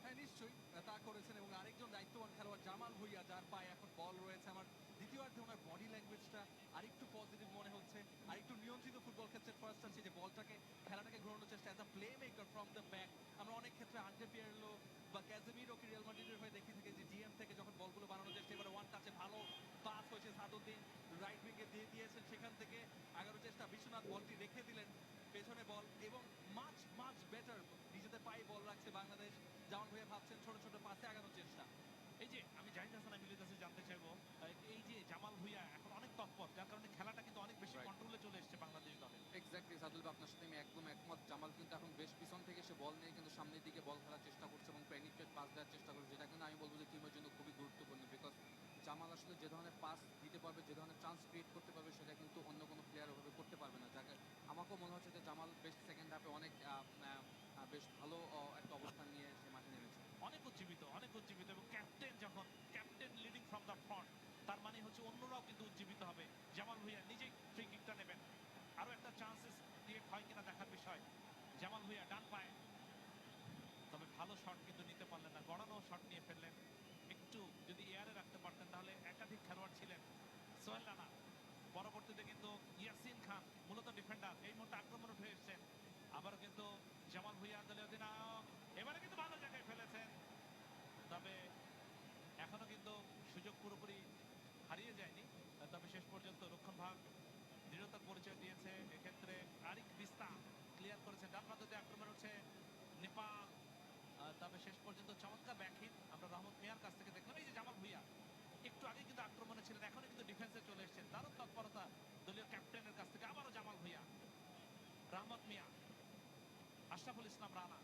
হ্যাঁ নিশ্চয়ই তা করেছেন। এবং আরেকজন দায়িত্ববান খেলোয়াড় জামাল ভুঁইয়া, যার পায়ে এখন বল রয়েছে। আমার দ্বিতীয়ার্ধে ওনার বডি ল্যাঙ্গুয়েজটা আরেকটু পজিটিভ মনে হচ্ছে, আরেকটু নিয়ন্ত্রিত ফুটবল খেলছেন। ফার্স্ট টাচে যে বলটাকে, খেলাটাকে ঘোরানোর চেষ্টা, as a play maker from the back. আমরা অনেক ক্ষেত্রে আন্ডে পিয়ারলো বা ক্যাজেমিরোকে রিয়াল মাদ্রিদের হয়ে দেখে থাকি যে জিএম থেকে যখন বলগুলো বানানোর চেষ্টা। এবারে ওয়ান টাচে ভালো পাস হয়েছে, সাদুদ্দিন রাইট উইঙ্গে দিয়ে দিয়েছেন, সেখান থেকে 11 চেষ্টা, বিশ্বনাথ বলটি রেখে দিলেন, পেছনে বল, এবং মাচ মাচ বেটার নিজেদের পায়ে বল রাখছে বাংলাদেশ। জামান ভাইয়া ভাবছেন ছোট ছোট পাসে আগানোর চেষ্টা। এই যে আমি জাহিদ হাসান আমিলের কাছে জানতে চাইবো, এই যে জামাল ভুঁইয়া এখন অনেক তৎপর, যার কারণে খেলাটা কিন্তু অনেক বেশি Right. কন্ট্রোলে চলে এসেছে বাংলাদেশ দলে। এক্স্যাক্টলি সাদুল ভাই, আপনার সাথে আমি একদম একমত। জামাল কিন্তু এখন বেশ পিছন থেকে সে বল নিয়ে কিন্তু সামনের দিকে বল খেলার চেষ্টা করছে এবং পেনিট্রেট পাস দেওয়ার চেষ্টা করছে, যেটা কিন্তু আমি বলবো যে টিমের জন্য খুবই গুরুত্বপূর্ণ। বিকজ জামাল আসলে যে ধরনের পাস দিতে পারবে, যে ধরনের চান্স ক্রিয়েট করতে পারবে, সেটা কিন্তু অন্য কোনো প্লেয়ার ওভাবে করতে পারবে না। যাকে আমাকেও মনে হচ্ছে যে জামাল বেশ সেকেন্ড হাফে অনেক বেশ ভালো একটা অবস্থান নিয়ে সে মাঠে নেমেছে। অনেক উজ্জীবিত, অনেক উজ্জীবিত, এবং ক্যাপ্টেন যখন captain leading from the front, তার মানে হচ্ছে অন্যরাও কিন্তু উজ্জীবিত হবে। জামাল ভুঁইয়া নিজেই ফ্রি কিকটা নেবেন, আরো একটা চান্সেস ক্রিয়েট হয় কিনা দেখার বিষয়। জামাল ভুঁইয়া ডান পায়ে, তবে ভালো শট কিন্তু নিতে পারলেন না, গড়ানো শট নিয়ে ফেললেন। একটু যদি এয়ারে রাখতে পারতেন তাহলে একাধিক খেলোয়াড় ছিলেন। সোহেল রানা, পরবর্তীতে কিন্তু ইয়াসিন খান, মূলত ডিফেন্ডার, এই মুহূর্তে আক্রমণ উঠে এসেছেন। আবার কিন্তু পুরোপুরি হারিয়ে যায়নি, তবে শেষ পর্যন্ত রক্ষণ ভাগ দৃঢ়তার পরিচয় দিয়েছে। এক্ষেত্রে আরিক বিস্তা ক্লিয়ার করেছে, ডান প্রান্ত দিয়ে আক্রমণ হচ্ছে নেপাল। তবে শেষ পর্যন্ত চমৎকার ব্যাকহিট আমরা রহমত মিয়ার কাছ থেকে দেখলাম। এই যে জামাল ভুঁইয়া একটু আগে কিন্তু আক্রমণে ছিলেন, এখনই কিন্তু ডিফেন্সে চলে এসেছেন। দারুণ তৎপরতা দলীয় ক্যাপ্টেনের কাছ থেকে। আবারও জামাল ভুঁইয়া, রহমত মিয়া, আশরাফুল ইসলাম রানা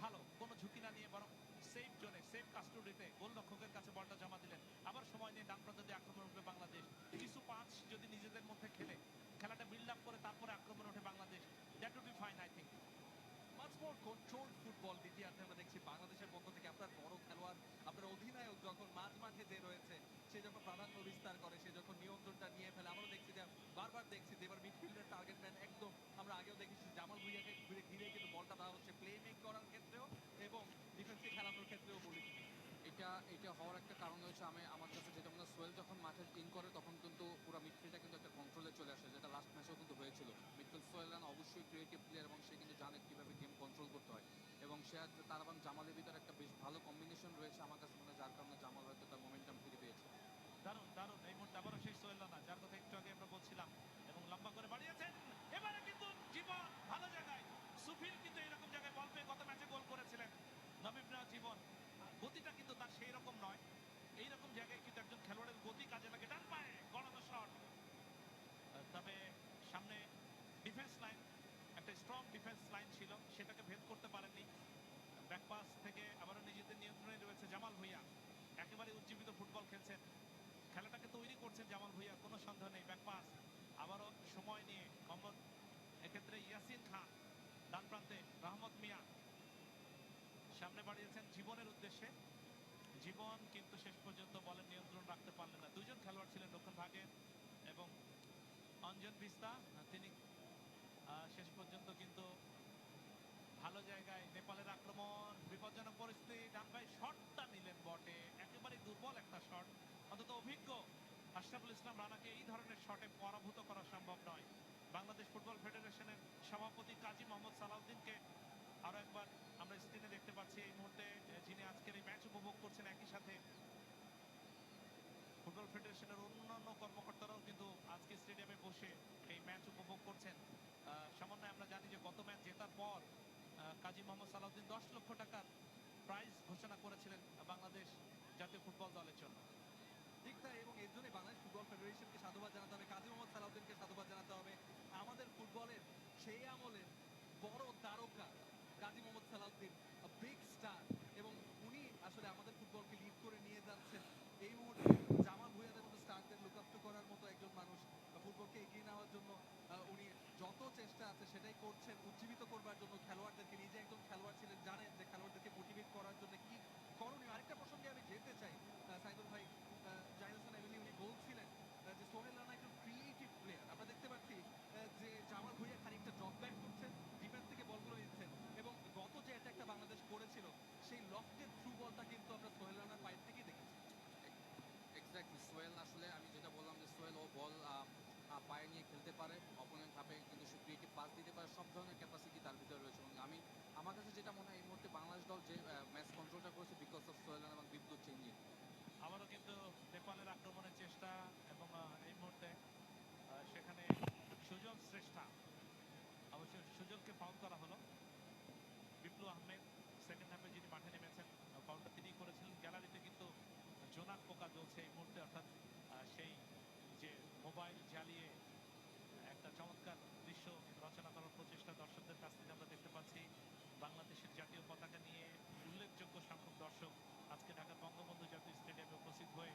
ভালো কোনো ঝুঁকি না নিয়ে বরং সেফ জোনে সেফ কাস্টডিতে গোলরক্ষকের কাছে বলটা জমা দিলেন। আবার সময় নিয়ে ডান প্রান্ত দিয়ে আক্রমণ উঠবে বাংলাদেশ। কিছু পাঁচ যদি নিজেদের মধ্যে খেলে খেলাটা বিল্ড আপ করে তারপরে আক্রমণ ওঠে Bangladesh, that would be fine I think. Much more control football দ্বিতীয়ার্ধে আমরা দেখছি বাংলাদেশের পক্ষ থেকে। আপনার বড় খেলোয়াড়, আপনার অধিনায়ক যখন মাঝ মাঠে যে রয়েছে, সে যখন প্রাধান্য বিস্তার করে, সে যখন নিয়ন্ত্রণটা নিয়ে ফেলে, আমরাও দেখছি যে বারবার দেখছি যে এবার মিডফিল্ডের টার্গেট ম্যান একদম। আমরা আগেও দেখেছি জামাল ভুঁইয়াকে ঘিরে ঘিরে কিন্তু বলটা দেওয়া হচ্ছে প্লে মেক করার ক্ষেত্রেও এবং ডিফেন্সকে খেলানোর ক্ষেত্রেও বলি। এটা হওয়ার একটা কারণ হচ্ছে আমার কাছে যেটা মনে হয়, সোহেল যখন মাঠে ইন করে তখন কিন্তু পুরো মিডফিল্ডটা কিন্তু একটা কন্ট্রোলে চলে আসে, যেটা লাস্ট ম্যাচেও কিন্তু হয়েছিল। মিডফিল্ড সোহেল রানা অবশ্যই ক্রিয়েটিভ প্লেয়ার এবং সে কিন্তু জানে কীভাবে গেম কন্ট্রোল করতে হয়, এবং সে তার এবং জামালের ভিতরে একটা বেশ ভালো কম্বিনেশন রয়েছে আমার কাছে মনে হয়, যার কারণে জামাল হয়তো তার মোমেন্টাম ফিরে পেয়েছে। দারুণ দারুণ এই মুহূর্তে আবারও সেই সোহেল রানা, যার কথা একটু আগে আমরা বলছিলাম, এবং লম্বা করে বাড়িয়েছেন। এবারে কিন্তু জীবন ভালো জায়গায়, সুফিল কিন্তু এরকম জায়গায় বল পেয়ে গত ম্যাচে গোল করেছিলেন। নবীন জীবন গতিটা কিন্তু তার সেই রকম নয়, এইরকম জায়গায় কিন্তু একজন খেলোয়াড়ের গতি কাজে লাগে। ডান পায়ে গড়ানো শট, তবে সামনে ডিফেন্স লাইন, একটা স্ট্রং ডিফেন্স লাইন ছিল, সেটাকে ভেদ করতে পারেননি। ব্যাকপাস থেকে আবারও নিজেদের নিয়ন্ত্রণে রয়েছে জামাল ভুঁইয়া, একেবারে উজ্জীবিত ফুটবল খেলছেন, খেলাটাকে তৈরি করছেন জামাল ভুঁইয়া, কোনো সন্দেহ নেই। ব্যাকপাস আবারও সময় নিয়ে মোহাম্মদ, এক্ষেত্রে ইয়াসিন খান, ডান প্রান্তে রহমত মিয়া, সামনে বাড়িয়েছেন জীবনের উদ্দেশ্যে। জীবন কিন্তু শেষ পর্যন্ত বলের নিয়ন্ত্রণ রাখতে পারলেন না। দুজন খেলোয়াড় ছিলেন রক্ষণ ভাগে, এবং অঞ্জন বিস্তা তিনি শেষ পর্যন্ত কিন্তু ভালো জায়গায়। নেপালের আক্রমণ, বিপজ্জনক পরিস্থিতি, ডান পায়ে শটটা নিলেন বটে, একেবারে দুর্বল একটা শট। অন্তত অভিজ্ঞ আশরাফুল ইসলাম রানাকে এই ধরনের শটে পরাভূত করা সম্ভব নয়। বাংলাদেশ ফুটবল ফেডারেশনের সভাপতি কাজী মোহাম্মদ সালাউদ্দিনকে আরো একবার আমরা স্ক্রিনে দেখতে পাচ্ছি এই মুহূর্তে, যিনি আজকের এই ম্যাচ উপভোগ করছেন। একই সাথে ফুটবল ফেডারেশনের অন্যান্য কর্মকর্তারাও কিন্তু আজকে স্টেডিয়ামে বসে এই ম্যাচ উপভোগ করছেন। সামান্য আমরা জানি যে গত ম্যাচ জেতার পর কাজী মোহাম্মদ সালাউদ্দিন 10 লক্ষ টাকার প্রাইজ ঘোষণা করেছিলেন বাংলাদেশ জাতীয় ফুটবল দলের জন্য। ঠিক তাই, এবং এর জন্যই বাংলাদেশ ফুটবল ফেডারেশনকে সাধুবাদ জানাতে হবে, কাজী মোহাম্মদ সালাউদ্দিনকে সাধুবাদ জানাতে হবে। আমাদের ফুটবলের সেই আমলের বড় তারকা কাজী মোহাম্মদ সালাউদ্দিন, বিগ স্টার, এবং উনি আসলে আমাদের ফুটবলকে লিড করে নিয়ে যাচ্ছেন। এই মুহূর্তে জামাল ভুঁইয়াদের মতো স্টারদের লুক আপ টু করার মতো একজন মানুষ, ফুটবলকে এগিয়ে নেওয়ার জন্য উনি যত চেষ্টা আছে সেটাই করছেন, উজ্জীবিত করবার জন্য খেলোয়াড়দেরকে। নিজে একজন খেলোয়াড় ছিলেন, জানেন যে খেলোয়াড়দেরকে মোটিভেট করার জন্য কি করণীয়। আরেকটা প্রসঙ্গে আমি যেতে চাই, সাইদুল ভাই, জাহিদ হাসান এমিলি উনি বলছিলেন যে সোহেল রানা একজন ক্রিয়েটিভ প্লেয়ার। আমরা দেখতে পাচ্ছি যে জামাল ভুঁইয়া খানিকটা ড্রপ ব্যাক করছেন, ডিফেন্স থেকে বলগুলো নিচ্ছেন, এবং গত যে অ্যাটাকটা বাংলাদেশ করেছিল সেই লফটেড থ্রু বলটা কিন্তু আমরা সোহেল রানার পায়ের থেকেই দেখেছি। এক্স্যাক্টলি, সোহেল আসলে আমি যেটা বললাম যে সোহেল ও বল পায়ে নিয়ে খেলতে পারে, অপোনেন্ট হাফে কিন্তু সে ক্রিয়েটিভ পাস দিতে পারে, সব ধরনের ক্যাপাসিটি তার ভিতরে রয়েছে। এবং আমার কাছে যেটা মনে হয় এই মুহূর্তে বাংলাদেশ দল যে ম্যাচ কন্ট্রোলটা করেছে বিকজ অফ সোহেল রানা এবং বিদ্যুৎ চেঞ্জিং। আবারও কিন্তু নেপালের আক্রমণের চেষ্টা, এবং এই মুহূর্তে সেখানে সুজন শ্রেষ্ঠা, অবশ্য সুজনকে ফাউল করা হলো। বিপ্লু আহমেদ সেকেন্ড হাফে যিনি মাঠে নেমেছেন, ফাউলটা তিনি করেছিলেন। গ্যালারিতে কিন্তু জোনাক পোকা জ্বলছে এই মুহূর্তে, অর্থাৎ সেই যে মোবাইল জ্বালিয়ে একটা চমৎকার দৃশ্য রচনা করার প্রচেষ্টা দর্শকদের কাছ থেকে আমরা দেখতে পাচ্ছি। বাংলাদেশের জাতীয় পতাকা নিয়ে উল্লেখযোগ্য সংখ্যক দর্শক আজকে ঢাকার বঙ্গবন্ধু জাতীয় স্টেডিয়ামে উপস্থিত হয়ে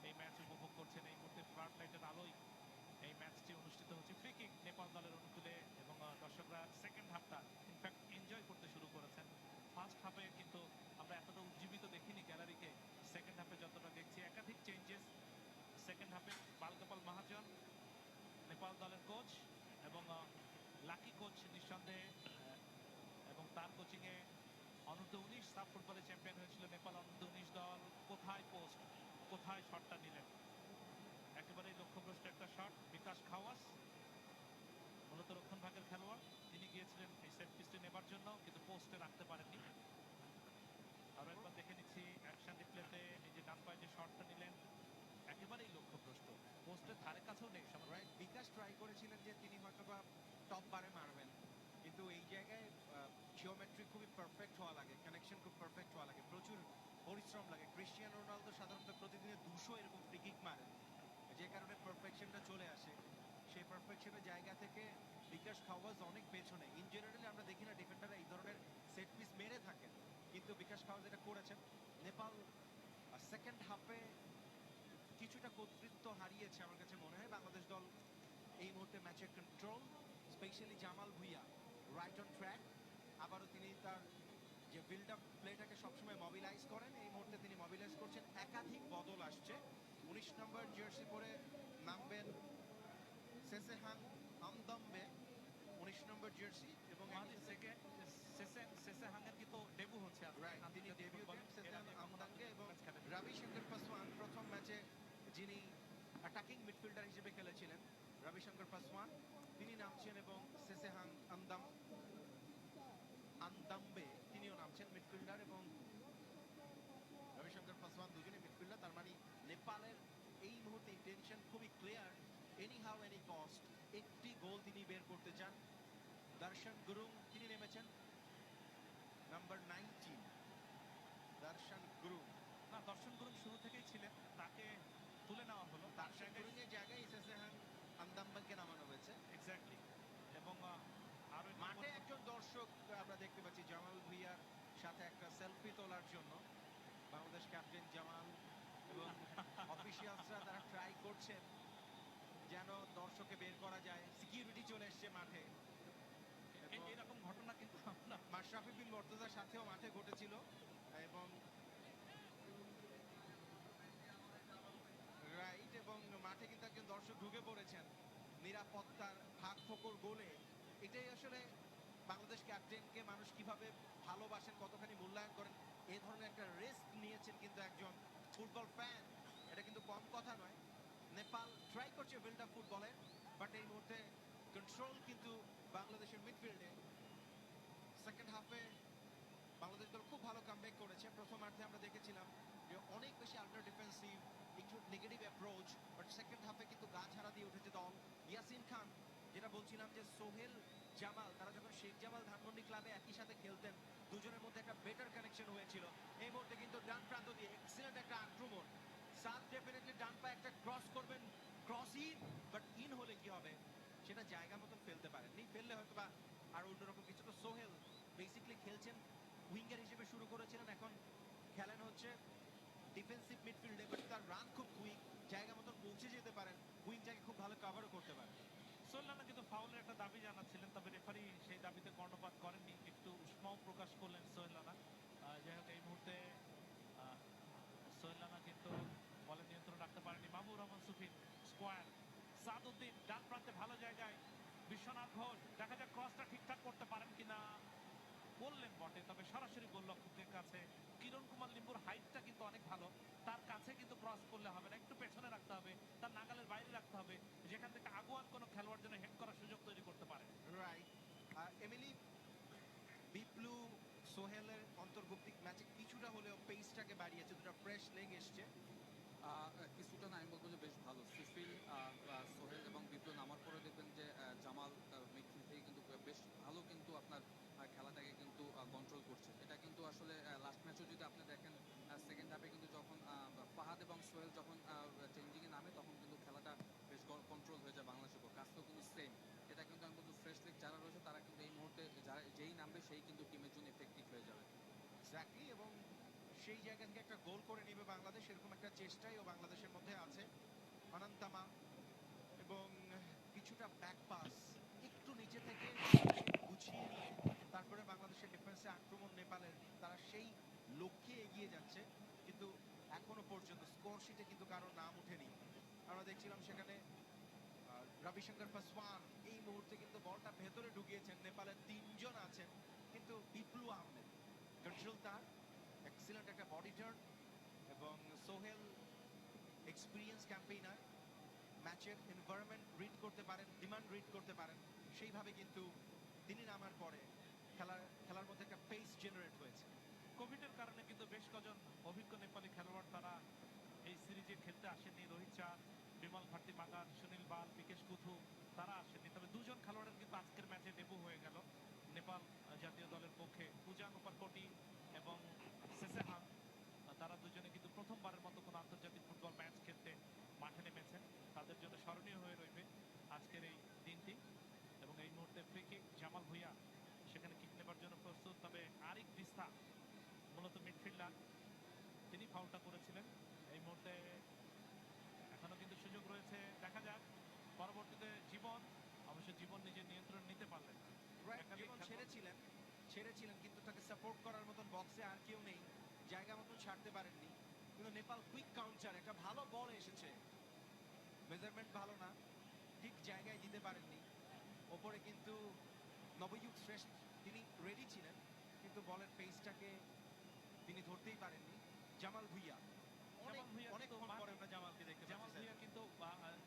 এই ম্যাচ উপভোগ করছেন। এই মুহূর্তে ফ্লাড লাইটের আলোয় এই ম্যাচটি অনুষ্ঠিত হচ্ছে। ফ্রি কিক নেপাল দলের অনুকূলে, এবং দর্শকরা সেকেন্ড হাফটা ইনফ্যাক্ট এনজয় করতে শুরু করেছেন। ফার্স্ট হাফে কিন্তু আমরা এতটা উজ্জীবিত দেখিনি গ্যালারিকে, সেকেন্ড হাফে যতটা দেখছি একাধিক চেঞ্জেস সেকেন্ড হাফে। বালগোপাল মহাজন নেপাল দলের কোচ, এবং লাকি কোচ নিঃসন্দেহে, এবং তার কোচিংয়ে অনূর্ধ্ব-19 সাব ফুটবলে চ্যাম্পিয়ন হয়েছিল নেপাল অনূর্ধ্ব-19 দল। কোথায় পোস্ট, কোথায় শটটা নিলেন, একেবারেই লক্ষ্যভ্রষ্ট একটা শট। বিকাশ খাওয়াস মূলত রক্ষণ ভাগের খেলোয়াড়, তিনি গিয়েছিলেন এই সেট পিসটি নেবার জন্য, কিন্তু পোস্টে রাখতে পারেননি। আরো একবার দেখে নিচ্ছি অ্যাকশন রিপ্লেতে, এই যে ডান পায়ে যে শটটা নিলেন, একেবারেই লক্ষ্যভ্রষ্ট, পোস্টের ধারে কাছেও নেই সামান্য। রাইট, বিকাশ ট্রাই করেছিলেন যে তিনি হয়তোবা টপ বারে মারবেন, কিন্তু এই জায়গায় জিওমেট্রি খুবই পারফেক্ট হওয়া লাগে, কানেকশন খুব পারফেক্ট হওয়া লাগে, প্রচুর পরিশ্রম লাগে। ক্রিস্টিয়ানো রোনালদো সাধারণত প্রতিদিনে 200 এরকম ফ্রি কিক মারেন, যে কারণে পারফেকশনটা চলে আসে। সেই পারফেকশনের জায়গা থেকে বিকাশ খাওয়াজ অনেক পেছনে। ইন জেনারেলি আমরা দেখি না ডিফেন্ডাররা এই ধরনের সেট পিস মেরে থাকেন, কিন্তু বিকাশ খাওয়াজ এটা করেছেন। নেপাল সেকেন্ড হাফে কিছুটা কর্তৃত্ব হারিয়েছে আমার কাছে মনে হয়। বাংলাদেশ দল এই মুহূর্তে ম্যাচের control, specially Jamal Bhuiyan right on track. আবারও তিনি তার যে বিল্ড আপ প্লেটাকে সবসময় মোবিলাইজ করেন, এই মুহূর্তে তিনি মোবিলাইজ করছেন। একাধিক বদল আসছে। 19 নম্বর জার্সি পরে নামবেন সেসেহাং আমদম্বে, 19 নম্বর জার্সি, এবং সেসেহাংয়ের কিন্তু ডেবু হচ্ছে আজকে রাইট, তিনি আন্তর্জাতিক ডেবিউ ফুটবলে। দেন এর সেসেহাং আগে কখনো আমদাঙ্গে, আন্তর্জাতিক এবং ম্যাচ খেলেননি। রবিশঙ্কর পাসওয়ান প্রথম ম্যাচে যিনি অ্যাটাকিং মিডফিল্ডার হিসেবে খেলেছিলেন, রবিশঙ্কর পাসওয়ান, তিনি নামছেন, এবং সেসেহাং আন্দাম্বে তিনিও নামছেন মিডফিল্ডার, এবং রবিশঙ্কর পাসওয়ান দুজনে মিডফিল্ডার। তার মানে নেপালের এই মুহূর্তে ইন্টেনশন খুবই clear, any how any cost একটি গোল তিনি বের করতে চান। দর্শন গুরুং তিনি নেমেছেন, নাম্বার 19 দর্শন গুরুং। না, দর্শন গুরুং শুরু থেকেই ছিলেন, তাকে তুলে নেওয়া হলো তার দর্শন জায়গায়। গুরুং এর জায়গায় সেসেহাং আমদাম্বাকে নামানো হয়েছে। এক্স্যাক্টলি। এবং আরো মাঠে একজন দর্শক আমরা দেখতে পাচ্ছি জামাল ভুঁইয়ার সাথে একটা সেলফি তোলার জন্য। বাংলাদেশ ক্যাপ্টেন জামাল এবং অফিসিয়ালসরা তারা ট্রাই করছেন যেন দর্শককে বের করা যায়। সিকিউরিটি চলে এসছে মাঠে, এবং এইরকম ঘটনা কিন্তু আমরা মাশরাফি বিন মুর্তজার সাথেও মাঠে ঘটেছিল। এবং রাইট, এবং মাঠে কিন্তু একজন দর্শক ঢুকে পড়েছেন নিরাপত্তার ফাঁক ফোকর গোলে। এটাই আসলে বাংলাদেশ ক্যাপ্টেনকে মানুষ কিভাবে ভালোবাসেন, কতখানি মূল্যায়ন করেন। এই ধরনের একটা রিস্ক নিয়েছেন কিন্তু একজন ফুটবল ফ্যান, এটা কিন্তু কম কথা নয়। নেপাল ট্রাই করছে বিল্ড আপ ফুটবলে, বাট এই মুহূর্তে কন্ট্রোল কিন্তু বাংলাদেশের মিডফিল্ডে। সেকেন্ড হাফে বাংলাদেশ দল খুব ভালো কামব্যাক করেছে। প্রথমার্ধে আমরা দেখেছিলাম যে অনেক বেশি আন্ডার ডিফেন্সিভ, একটু নেগেটিভ অ্যাপ্রোচ, বাট সেকেন্ড হাফে কিন্তু গা ছাড়া দিয়ে উঠেছে দল। ইয়াসিন খান, যেটা বলছিলাম যে সোহেল জামাল, তারা যখন শেখ জামাল ধানমন্ডি ক্লাবে একই সাথে খেলতেন, দুজনের মধ্যে একটা বেটার কানেকশন হয়েছিল। এই মুহূর্তে কিন্তু ডান প্রান্ত দিয়ে এক্সিলেন্ট একটা আক্রমণ। সাদ ডেফিনেটলি ডান পায়ে একটা ক্রস করবেন, ক্রস ইন, বাট ইন হলে কি হবে সেটা জায়গা মতন ফেলতে পারেননি। ফেললে হয়তো বা আর অন্যরকম কিছু। তো সোহেল বেসিক্যালি খেলছেন উইঙ্গার হিসেবে শুরু করেছিলেন, এখন খেলেন হচ্ছে ডিফেন্সিভ মিডফিল্ডে, বাট তার রান খুব কুইক, জায়গা মতন পৌঁছে যেতে পারেন, উইংটাকে খুব ভালো কভারও করতে পারেন। সোহেল কিন্তু ফাউলের একটা দাবি জানাচ্ছিলেন, তবে রেফারি সেই দাবিতে কর্ণপাত করেননি, একটু উষ্মাও প্রকাশ করলেন সোহেল রানা। যাই হোক, এই মুহূর্তে সোহেল রানা কিন্তু বলে নিয়ন্ত্রণ রাখতে পারেনি। মাহবুব রহমান সুফিন স্কোয়ার, সাদউদ্দিন ডান প্রান্তে ভালো জায়গায়, বিশ্বনাথ ঘোষ, দেখা যাক ক্রসটা ঠিকঠাক করতে পারেন কিনা। বললেন বটে, তবে সরাসরি গোলরক্ষকের কাছে। কিরণ কুমার লিম্বুর হাইটটা কিন্তু অনেক ভালো, তার কাছে কিন্তু ক্রস করলে হবে না, একটু পেছনে রাখতে হবে, তার নাগালের বাইরে রাখতে হবে, যেখান থেকে আগুয়ান কোনো খেলোয়াড় জন্য হেড করার সুযোগ তৈরি করতে পারে। রাইট, এমিলি বিপ্লু সোহেলের অন্তর্ভুক্তি ম্যাচে কিছুটা হলেও পেসটাকে বাড়িয়েছে, দুটো ফ্রেশ লেগ এসছে। কিছুটা না, আমি বলবো যে বেশ ভালো। সুফিল, সোহেল এবং বিপ্লব নামার পরে দেখবেন যে জামাল মিডফিল্ড থেকে কিন্তু বেশ ভালো কিন্তু আপনার খেলাটাকে কিন্তু কন্ট্রোল করছে। এটা কিন্তু আসলে লাস্ট ম্যাচও যদি আপনি দেখেন, সেকেন্ড হাফে কিন্তু যখন ফাহাদ এবং সোহেল যখন চেঞ্জিংয়ে নামে, তখন কিন্তু খেলাটা বেশ কন্ট্রোল হয়ে যায় বাংলাদেশের উপর। কাজটাও কিন্তু সেম। এটা কিন্তু আমি বলবো ফ্রেশ লিগ যারা রয়েছে তারা কিন্তু এই মুহূর্তে যেই নামবে সেই কিন্তু টিমের জন্য এফেক্টিভ হয়ে যাবে। এক্স্যাক্টলি, এবং সেই জায়গা থেকে একটা গোল করে নেবে বাংলাদেশ, এরকম একটা চেষ্টাইও বাংলাদেশের মধ্যে আছে। অনন্তমা, এবং কিছুটা ব্যাক পাস একটু নিচে থেকে গুছিয়ে নিয়ে তারপরে বাংলাদেশের ডিফেন্সে আক্রমণ নেপালের, তারা সেই লক্ষ্যে এগিয়ে যাচ্ছে, কিন্তু এখনো পর্যন্ত স্কোর শিটে কিন্তু কারো নাম ওঠেনি। আমরা দেখছিলাম সেখানে রবিশঙ্কর পাসওয়ান এই মুহূর্তে কিন্তু বলটা ভেতরে ঢুকিয়েছেন, নেপালের তিনজন আছেন, কিন্তু বিপ্লু আহমেদ কন্ট্রোল তার, এক্সিলেন্ট একটা বডি টার্ন, এবং সোহেল এক্সপিরিয়েন্স ক্যাম্পেইনার, ম্যাচের এনভায়রনমেন্ট রিড করতে পারেন, ডিমান্ড রিড করতে পারেন, সেইভাবে কিন্তু তিনি নামার পরে খেলার মধ্যে একটা পেস জেনারেট হয়েছে। কোভিডের কারণে কিন্তু বেশ কজন অভিজ্ঞ নেপালি খেলোয়াড় তারা এই সিরিজে খেলতে আসেননি। রোহিত চাঁদ, বিমল ভারতী মাগান, সুনীল বাল, বিকেশ কুথু তারা আসেননি। তবে দুজন খেলোয়াড়ের কিন্তু আজকের ম্যাচে ডেবু হয়ে গেল নেপাল জাতীয় দলের পক্ষে। পুজাং উপারকোটি এবং সেসেহাং তারা দুজনে কিন্তু প্রথমবারের মতো কোনো আন্তর্জাতিক ফুটবল ম্যাচ খেলতে মাঠে নেমেছেন। তাদের জন্য স্মরণীয় হয়ে রইবে আজকের এই দিনটি। এবং এই মুহূর্তে ফ্রি কিক, জামাল ভুঁইয়া সেখানে কিক নেবার জন্য প্রস্তুত। তবে আরিক দিস্তা মূলত মিডফিল্ডার, তিনি ফাউলটা করেছিলেন। এই মুহূর্তে এখনো কিন্তু সুযোগ রয়েছে, দেখা যাক পরবর্তীতে জীবন। অবশ্য জীবন নিজের নিয়ন্ত্রণ নিতে পারলেন না। একাধিক জীবন খেলোয়াড়- ছেড়েছিলেন কিন্তু তাকে সাপোর্ট করার মতন বক্সে আর কেউ নেই, জায়গা মতন ছাড়তে পারেননি। কিন্তু নেপাল কুইক কাউন্টার, একটা ভালো বল এসেছে, মেজারমেন্ট ভালো না, ঠিক জায়গায় দিতে পারেননি। ওপরে কিন্তু নবযুগ শ্রেষ্ঠ তিনি রেডি ছিলেন, কিন্তু বলের পেসটাকে তিনি ধরতেই পারেননি। জামাল ভুঁইয়া জামাল ভুঁইয়া অনেকক্ষণ কিন্তু পরে আমরা জামালকে দেখতে জামাল পাচ্ছি। ভুঁইয়া কিন্তু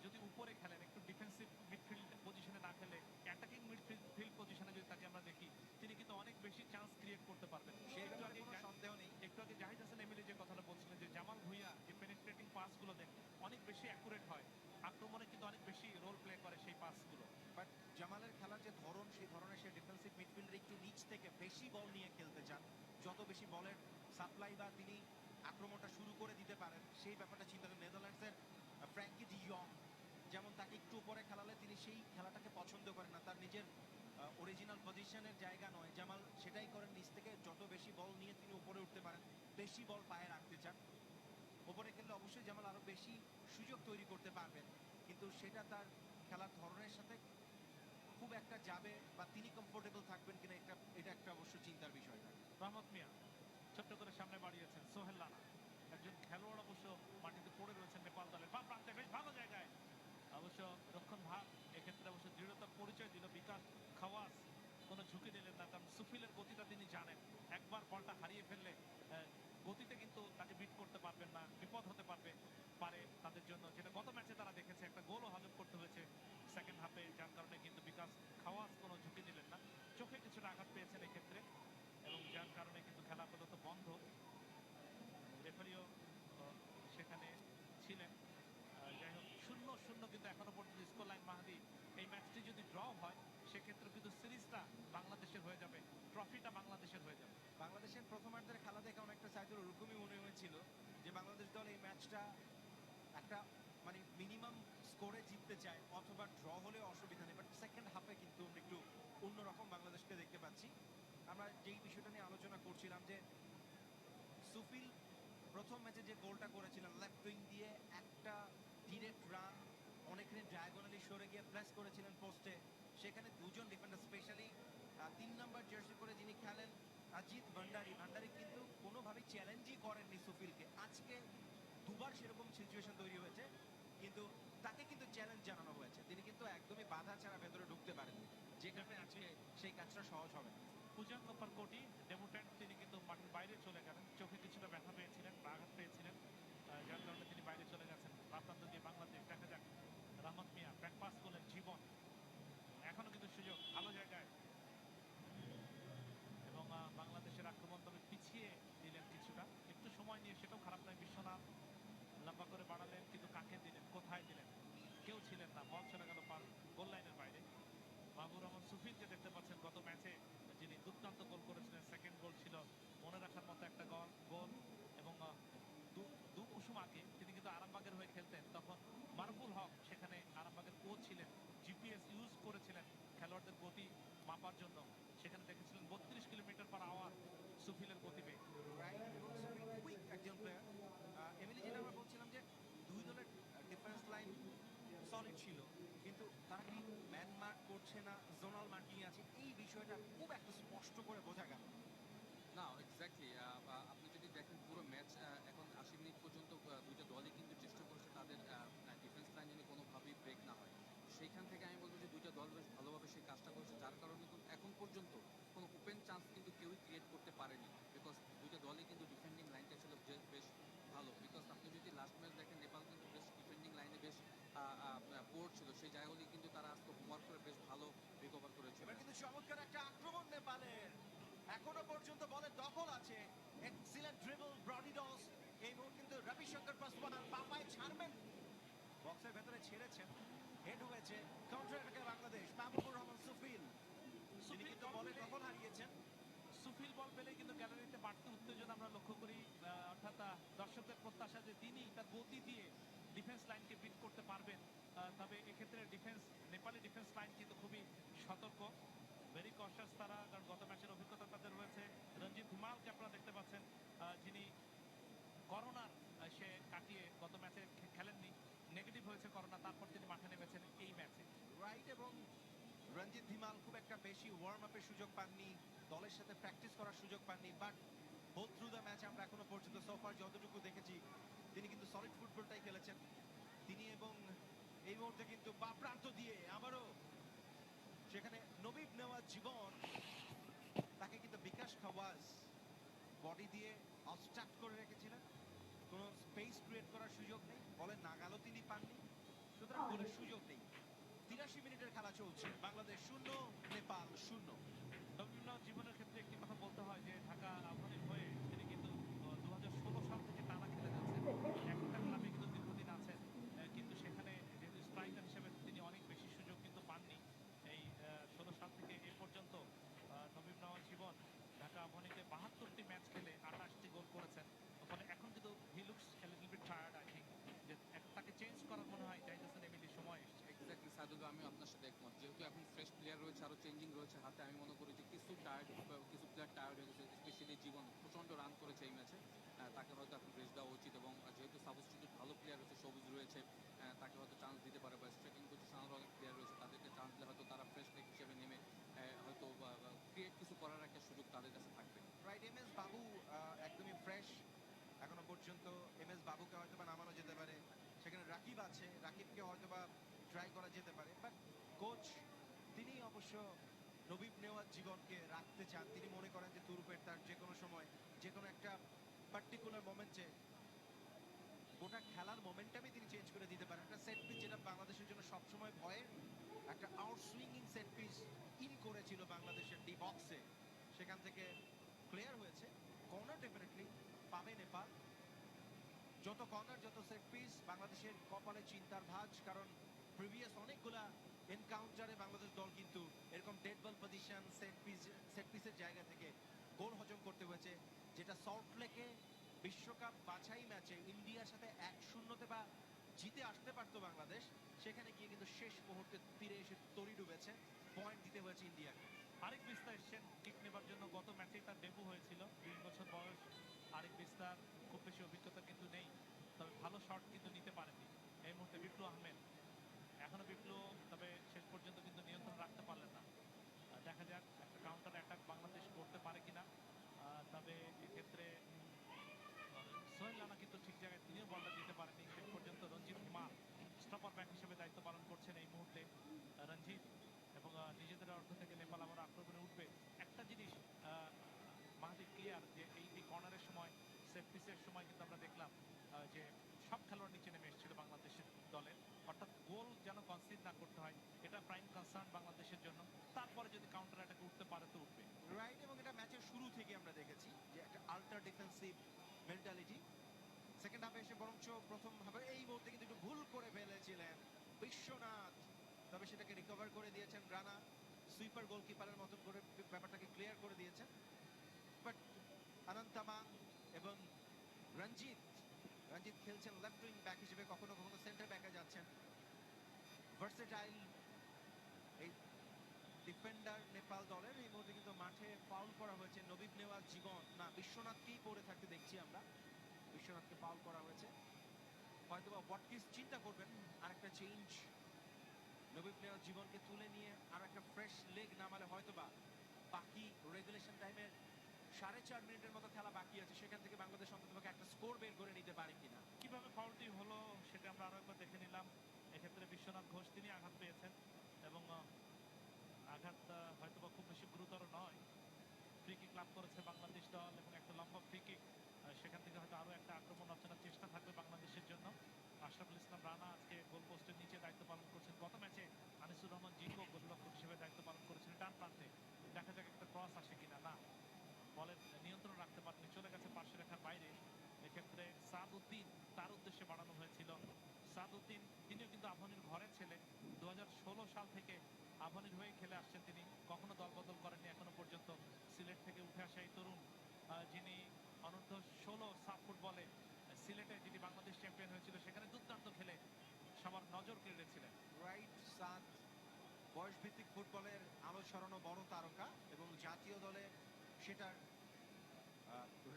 যদি উপরে খেলেন, একটু ডিফেন্সিভ মিডফিল্ড পজিশনে না খেলে অ্যাটাকিং মিডফিল্ড পজিশনে যদি তাকে আমরা দেখি, তিনি কিন্তু অনেক বেশি চান্স ক্রিয়েট করতে পারবেন। সেই একটু ব্যাপারে আগে কোনো সন্দেহ নেই। একটু আগে জাহিদ হাসান এমিলি যে কথাটা বলছিলেন যে জামাল ভুঁইয়া যে পেনিট্রেটিং পাসগুলো দেন অনেক বেশি অ্যাকুরেট হয়, আক্রমণে কিন্তু অনেক বেশি রোল প্লে করে সেই পাসগুলো। বাট জামালের খেলার যে ধরন, সেই ধরনের সে ডিফেন্সিভ মিডফিল্ডার একটু নিচ থেকে বেশি বল নিয়ে খেলতে চান। যত বেশি বলের সাপ্লাই বা তিনি আক্রমণটা শুরু করে দিতে পারেন, সেই ব্যাপারটা চিন্তা করেন। নেদারল্যান্ডসের ফ্র্যাঙ্কি ডি ইয়ং যেমন, তাকে একটু উপরে খেলালে তিনি সেই খেলাটাকে পছন্দ করেন না, তার নিজের অরিজিনাল পজিশনের জায়গা নয়। জামাল সেটাই করেন, নিচ থেকে যত বেশি বল নিয়ে তিনি উপরে উঠতে পারেন, বেশি বল পায়ে রাখতে চান। ওপরে খেললে অবশ্যই জামাল আরো বেশি সুযোগ তৈরি করতে পারবেন, কিন্তু সেটা তার খেলার ধরনের সাথে খুব একটা যাবে বা তিনি কমফোর্টেবল থাকবেন কিনা, এটা একটা অবশ্য চিন্তার বিষয় থাকে। রহমত মিয়া ছোট্ট করে সামনে বাড়িয়েছেন। সোহেল রানা একজন খেলোয়াড় অবশ্য মাটিতে পড়ে রয়েছেন নেপাল দলের বাম প্রান্তে, বেশ ভালো জায়গায় অবশ্য রক্ষণ ভাগ। এক্ষেত্রে অবশ্য দৃঢ়তার পরিচয় দিল বিকাশ খাওয়াস। কোনো ঝুঁকি নিলেন না, কারণ সুফিলের গতিটা তিনি জানেন। একবার বলটা হারিয়ে ফেললে গতিতে কিন্তু তাকে বিট করতে পারবেন না, বিপদ হতে পারে তাদের জন্য, যেটা গত ম্যাচে তারা দেখেছে। একটা গোলও হজম করতে হয়েছে সেকেন্ড হাফে, যার কারণে কিন্তু বিকাশ খাওয়াস কোনো ঝুঁকি নিলেন না। চোখে কিছুটা আঘাত পেয়েছেন এক্ষেত্রে, এবং যার কারণে কিন্তু খেলা আপাতত বন্ধ। রেফারিও সেখানে ছিলেন। যাই হোক 0-0 কিন্তু এখনো পর্যন্ত স্কোর লাইন। মাহাদি, এই ম্যাচটি যদি ড্র হয় সেক্ষেত্রে কিন্তু সিরিজটা বাংলাদেশের হয়ে যাবে, ট্রফিটা বাংলাদেশের হয়ে যাবে। বাংলাদেশের প্রথমার্ধের খেলা দেখে অনেকটা সাইদুল ওরকমই মনে হয়েছিল যে বাংলাদেশ দল এই ম্যাচটা একটা মানে মিনিমাম স্কোরে জিততে চায়, অথবা ড্র হলে অসুবিধা নেই। বাট সেকেন্ড হাফে কিন্তু আমরা একটু অন্যরকম বাংলাদেশকে দেখতে পাচ্ছি। আমরা যেই বিষয়টা নিয়ে আলোচনা করছিলাম যে সুফিল প্রথম ম্যাচে যে গোলটা করেছিলেন লেফট উইং দিয়ে, একটা ডিরেক্ট রান, অনেকখানি ডায়াগোনালি সরে গিয়ে প্রেস করেছিলেন পোস্টে, সেখানে দুজন ডিফেন্ডার, স্পেশালি 3 নাম্বার জার্সি পরে যিনি খেলেন অজিত ভান্ডারি কিন্তু কোনোভাবেই চ্যালেঞ্জই করেননি সুফিলকে। আজকে দুবার সেরকম সিচুয়েশন তৈরি হয়েছে, কিন্তু তাকে কিন্তু চ্যালেঞ্জ জানানো হয়েছে, তিনি কিন্তু একদমই বাধা ছাড়া ভেতরে ঢুকতে পারেননি, যে কারণে আজকে সেই কাজটা সহজ হবে না। পুজাং উপারকোটি ডেবুট্যান্ট, তিনি কিন্তু মাঠের বাইরে চলে গেলেন। চোখে কিছুটা ব্যথা পেয়েছিলেন বা আঘাত পেয়েছিলেন, যার কারণে তিনি বাইরে চলে গেছেন। প্রাপ্তান্ত দিয়ে বাংলাদেশ, দেখা যাক। রহমত মিয়া ব্যাক পাস করলেন জীবন, এখনো কিন্তু সুযোগ, ভালো জায়গায়। এবং বাংলাদেশের আক্রমণ তবে পিছিয়ে দিলেন কিছুটা, একটু সময় নিয়ে, সেটাও খারাপ নয়। বিশ্বনাথ লম্বা করে বাড়ালেন, কিন্তু কাকে দিলেন, কোথায় দিলেন, কেউ ছিলেন না। বল চলে গেল গোল লাইনের বাইরে। মাহবুব রহমান সুফিনকে দেখতে পাচ্ছেন, গত ম্যাচে যিনি দুর্দান্ত গোল করেছিলেন। সেকেন্ড গোল ছিল মনে রাখার মতো একটা গোল। এবং দু মৌসুম আগে তিনি কিন্তু আরামবাগের হয়ে খেলতেন, তখন মারুফুল হক সেখানে আরামবাগের কোচ ছিলেন। জিপিএস ইউজ করেছিলেন খেলোয়াড়দের গতি মাপার জন্য। সেখানে দেখেছিলেন 32 কিলোমিটার পার আওয়ার সুফিলের গতিবেগ। রাইট, এবং সুফিল কুইক একজন প্লেয়ার। এমনি যেটা আমরা বলছিলাম যে দুই দলের ডিফেন্স লাইন সলিড ছিল, কিন্তু তারা কি ম্যান মার্ক করছে না, জোনাল মার্কিং আছে, এই বিষয়টা খুব একটা স্পষ্ট করে বোঝা গেল। না, এক্স্যাক্টলি। আপনি যদি দেখেন পুরো ম্যাচ এখন 80 মিনিট পর্যন্ত দুইটা দলই কিন্তু চেষ্টা করছে তাদের ডিফেন্স লাইন যেন কোনোভাবেই ব্রেক না হয়। সেইখান থেকে আমি বলবো যে দুইটা দল বেশ ভালোভাবে সেই কাজটা করেছে, যার কারণে কিন্তু এখন পর্যন্ত কোনো ওপেন চান্স কিন্তু কেউই ক্রিয়েট করতে পারেনি, বিকজ দুইটা দলই কিন্তু ডিফেন্ডিং লাইনটা ছিল বেশ ভালো। বিকজ আপনি যদি লাস্ট ম্যাচ দেখেন, নেপাল কিন্তু বেশ ডিফেন্ডিং লাইনে বেশ পোর ছিল, সেই জায়গাগুলি কিন্তু তারা আজকে হোমওয়ার্ক করে বেশ ভালো রিকভার করেছিল। এবার কিন্তু চমৎকার একটা আক্রমণ নেপালের, এখনো পর্যন্ত বলের দখল আছে। এক্সিলেন্ট ড্রিবল ব্রডি ডস, এই মুহূর্তে কিন্তু রবিশঙ্কর পাসওয়ান পাপায় ছাড়বেন, বক্সের ভেতরে ছেড়েছেন, হেড হয়েছে, কাউন্টার অ্যাটাকে বাংলাদেশ। মাহবুবুর রহমান সুফিল, তিনি কিন্তু বলে দখল হারিয়েছেন। সুফিল বল পেলে কিন্তু গ্যালারিতে বাড়তি উত্তেজনা আমরা লক্ষ্য করি, অর্থাৎ দর্শকদের প্রত্যাশা যে তিনি তার গতি দিয়ে ডিফেন্স লাইনকে বিট করতে পারবেন। তবে এক্ষেত্রে নেপালি ডিফেন্স লাইন কিন্তু খুবই সতর্ক, ভেরি কশাস তারা, কারণ গত ম্যাচের অভিজ্ঞতা তাদের রয়েছে। রঞ্জিত হিমালকে আপনারা দেখতে পাচ্ছেন, যিনি করোনার সে কাটিয়ে গত ম্যাচে খেলেননি, নেগেটিভ হয়েছে করোনা, তারপর তিনি মাঠে নেমেছেন এই ম্যাচে। রাইট, এবং রঞ্জিত ধিমাল খুব একটা বেশি ওয়ার্ম আপের সুযোগ পাননি, দলের সাথে প্র্যাকটিস করার সুযোগ পাননি, but whole through the match আমরা এখনো পর্যন্ত সোফার যতটুকু দেখেছি তিনি কিন্তু সলিড ফুটবলটাই খেলেছেন তিনি। এবং এই মুহূর্তে কিন্তু বা প্রান্ত দিয়ে আবারও সেখানে নবীব নেওয়াজ জীবন, তাকে কিন্তু বিকাশ খাওয়াজ বডি দিয়ে অবস্ট্রাক্ট করে রেখেছিলেন, কোনো স্পেস ক্রিয়েট করার সুযোগ নেই, বলের নাগালও তিনি পাননি, সুতরাং গোলের সুযোগ নেই। 83 মিনিটের খেলা চলছে, বাংলাদেশ 0 নেপাল 0। নবীন জীবনের ক্ষেত্রে একটি কথা বলতে হয় যে ঢাকা আবাহনীর হয়ে তিনি কিন্তু 2016 সাল থেকে টানা খেলে যাচ্ছেন, একটা ক্লাবে কিন্তু দীর্ঘদিন আছেন, কিন্তু সেখানে যেহেতু স্ট্রাইকার হিসেবে তিনি অনেক বেশি সুযোগ কিন্তু পাননি। এই 16 সাল থেকে এ পর্যন্ত নবীন জীবন ঢাকা আবাহনীতে 72টি ম্যাচ খেলে 28টি গোল করেছেন। ফলে এখন কিন্তু he looks a little bit tired, I think, যে তাকে চেঞ্জ করার মনে হয় চাইতেছেন এমিলির সময় এসেছে। এক্স্যাক্টলি সাদুল, আমি আপনার সাথে একমত। যেহেতু এখন ফ্রেশ প্লেয়ার রয়েছে, আরও চেঞ্জিং রয়েছে হাতে, আমি মনে করি যে কিছু প্লেয়ার টায়ার্ড হয়ে গেছে, স্পেশালি জীবন প্রচণ্ড রান করেছে এই ম্যাচে, তাকে হয়তো এখন রেস্ট দেওয়া উচিত। এবং যেহেতু সাবস্টিটিউট ভালো প্লেয়ার রয়েছে, সবুজ রয়েছে, তাকে হয়তো চান্স দিতে পারে, বা স্ট্রাইকিং পজিশন আরও অনেক প্লেয়ার রয়েছে, তাদেরকে চান্স দিলে হয়তো তারা ফ্রেশ লেগ হিসেবে নেমে হয়তো ক্রিয়েট কিছু করার একটা সুযোগ তাদের কাছে থাকবে। রাইট, এম এস বাবু একদমই ফ্রেশ এখনো পর্যন্ত, এম এস বাবুকে হয়তো বা নামানো যেতে পারে, সেখানে রাকিব আছে, রাকিবকে হয়তো বা ট্রাই করা যেতে পারে, বাট কোচ তিনি অবশ্য নবীব নেওয়াজ জীবনকে রাখতে চান। তিনি মনে করেন যে তুরুপের তার যে কোনো সময় যে কোনো একটা পার্টিকুলার মোমেন্টে গোটা খেলার মোমেন্টামই তিনি চেঞ্জ করে দিতে পারেন। একটা সেট পিস যেটা বাংলাদেশের জন্য সবসময় ভয়ের, একটা out swinging set piece in করেছিল বাংলাদেশের ডি বক্সে, সেখান থেকে ক্লিয়ার হয়েছে। কর্নার ডেফিনেটলি পাবে নেপাল, যত কর্নার যত সেট পিস বাংলাদেশের কপালে চিন্তার ভাঁজ, কারণ প্রিভিয়াস অনেকগুলা এনকাউন্টারে বাংলাদেশ দল কিন্তু এরকম ডেড বল পজিশন সেট পিসের জায়গা থেকে গোল হজম করতে হয়েছে, যেটা সল্টলেকে বিশ্বকাপ বাছাই ম্যাচে ইন্ডিয়ার সাথে 1-0 বা জিতে আসতে পারতো বাংলাদেশ, সেখানে গিয়ে কিন্তু শেষ মুহূর্তে তীরে এসে তরি ডুবেছে, পয়েন্ট দিতে হয়েছে ইন্ডিয়াকে। আরেক বিস্তার এসছেন কিক নেবার জন্য, গত ম্যাচেই তার ডেবু হয়েছিল, 20 বছর বয়স। আরেক বিস্তার খুব বেশি অভিজ্ঞতা কিন্তু নেই, তবে ভালো শট কিন্তু নিতে পারেনি। এই মুহূর্তে বিপ্লু আহমেদ, এখনো বিপ্লু, তবে শেষ পর্যন্ত কিন্তু নিয়ন্ত্রণ রাখতে পারলেন না। দেখা যাক একটা কাউন্টার অ্যাটাক বাংলাদেশ করতে পারে কিনা। তবে এক্ষেত্রে সোহেল রানা কিন্তু ঠিক জায়গায় তিনিও বলটা দিতে পারেনি শেষ পর্যন্ত। রঞ্জিত হিমাল স্টপার ব্যাক হিসেবে দায়িত্ব পালন করছেন এই মুহূর্তে রঞ্জিত, এবং নিজেদের অর্ধ থেকে নেপাল আবার আক্রমণে উঠবে। একটা জিনিস মাহাদি ক্লিয়ার, যে এই কর্নারের সময়, সেট পিসের সময় কিন্তু আমরা দেখলাম যে সব খেলোয়াড় নিচে নেমে এসেছিল বাংলাদেশের দলের, অর্থাৎ গোল যেন কনসিড না করতে হয়, এটা প্রাইম কনসার্ন বাংলাদেশের জন্য। তারপরে যদি কাউন্টার অ্যাটাকে উঠতে পারে তো উঠবে। রাইট, এবং এটা ম্যাচের শুরু থেকে আমরা দেখেছি যে একটা আল্ট্রা ডিফেন্সিভ মেন্টালিটি। সেকেন্ড হাফে এসে বরঞ্চ প্রথম হাফে এই মুহূর্তে কিন্তু একটু ভুল করে ফেলেছিলেন বিশ্বনাথ, তবে সেটাকে রিকভার করে দিয়েছেন রানা, সুইপার গোলকিপারের মতন করে ব্যাপারটাকে ক্লিয়ার করে দিয়েছেন। বাট অনন্তমাং এবং রঞ্জিত রঞ্জিত খেলছেন লেফট উইং ব্যাক হিসেবে, কখনো কখনো সেন্টার ব্যাকে যাচ্ছেন, ভার্সেটাইল এই ডিফেন্ডার নেপাল দলের। এই মুহূর্তে কিন্তু মাঠে ফাউল করা হয়েছে, নবীব নেওয়াজ জীবন না বিশ্বনাথকেই পড়ে থাকতে দেখছি আমরা, বিশ্বনাথকে ফাউল করা হয়েছে। হয়তোবা ওয়াটকিন্স চিন্তা করবেন আরেকটা চেঞ্জ, নবীব নেওয়াজ জীবনকে তুলে নিয়ে আর একটা ফ্রেশ লেগ নামালে হয়তোবা বাকি রেগুলেশন টাইমের 4.5 মিনিটের মতো খেলা বাকি আছে, সেখান থেকে বাংলাদেশ অন্ততপক্ষে একটা স্কোর বের করে নিতে পারে কিনা। কিভাবে ফাউলটি হলো সেটা আমরা আরো একবার দেখে নিলাম। এক্ষেত্রে বিশ্বনাথ ঘোষ তিনি আঘাত পেয়েছেন, এবং আঘাত হয়তোবা খুব বেশি গুরুতর নয়। ফ্রি কিক লাভ করেছে বাংলাদেশ দল, এবং একটা লম্বা ফ্রি কিক, সেখান থেকে হয়তো আরো একটা আক্রমণ রচনার চেষ্টা থাকবে বাংলাদেশের জন্য। আশরাফুল ইসলাম রানা আজকে গোল পোস্টের নিচে দায়িত্ব পালন করছেন। গত ম্যাচে আনিসুর রহমান জিকো গোলরক্ষক হিসেবে দায়িত্ব পালন করেছিলেন ডান প্রান্তে। দেখা যাক একটা ক্রস আসে কিনা, না, বলের নিয়ন্ত্রণ রাখতে পারেনি, চলে গেছে পার্শ্ব রেখার বাইরে। এক্ষেত্রে সাদউদ্দিন তার উদ্দেশ্যে বাড়ানো হয়েছিল। সাদউদ্দিন তিনিও কিন্তু আবাহনীর ঘরের ছেলে। 2016 সাল থেকে আবাহনীর হয়ে খেলে আসছেন তিনি, কখনো দলবদল করেননি এখনো পর্যন্ত। সিলেট থেকে উঠে আসা এই তরুণ যিনি অনূর্ধ্ব 16 সাফ ফুটবলে সিলেটে যিনি বাংলাদেশ চ্যাম্পিয়ন হয়েছিল সেখানে দুর্দান্ত খেলে সবার নজর কেড়েছিলেন। রাইট, সাদ বয়সভিত্তিক ফুটবলের আলো ছড়ানো বড় তারকা এবং জাতীয় দলে সেটার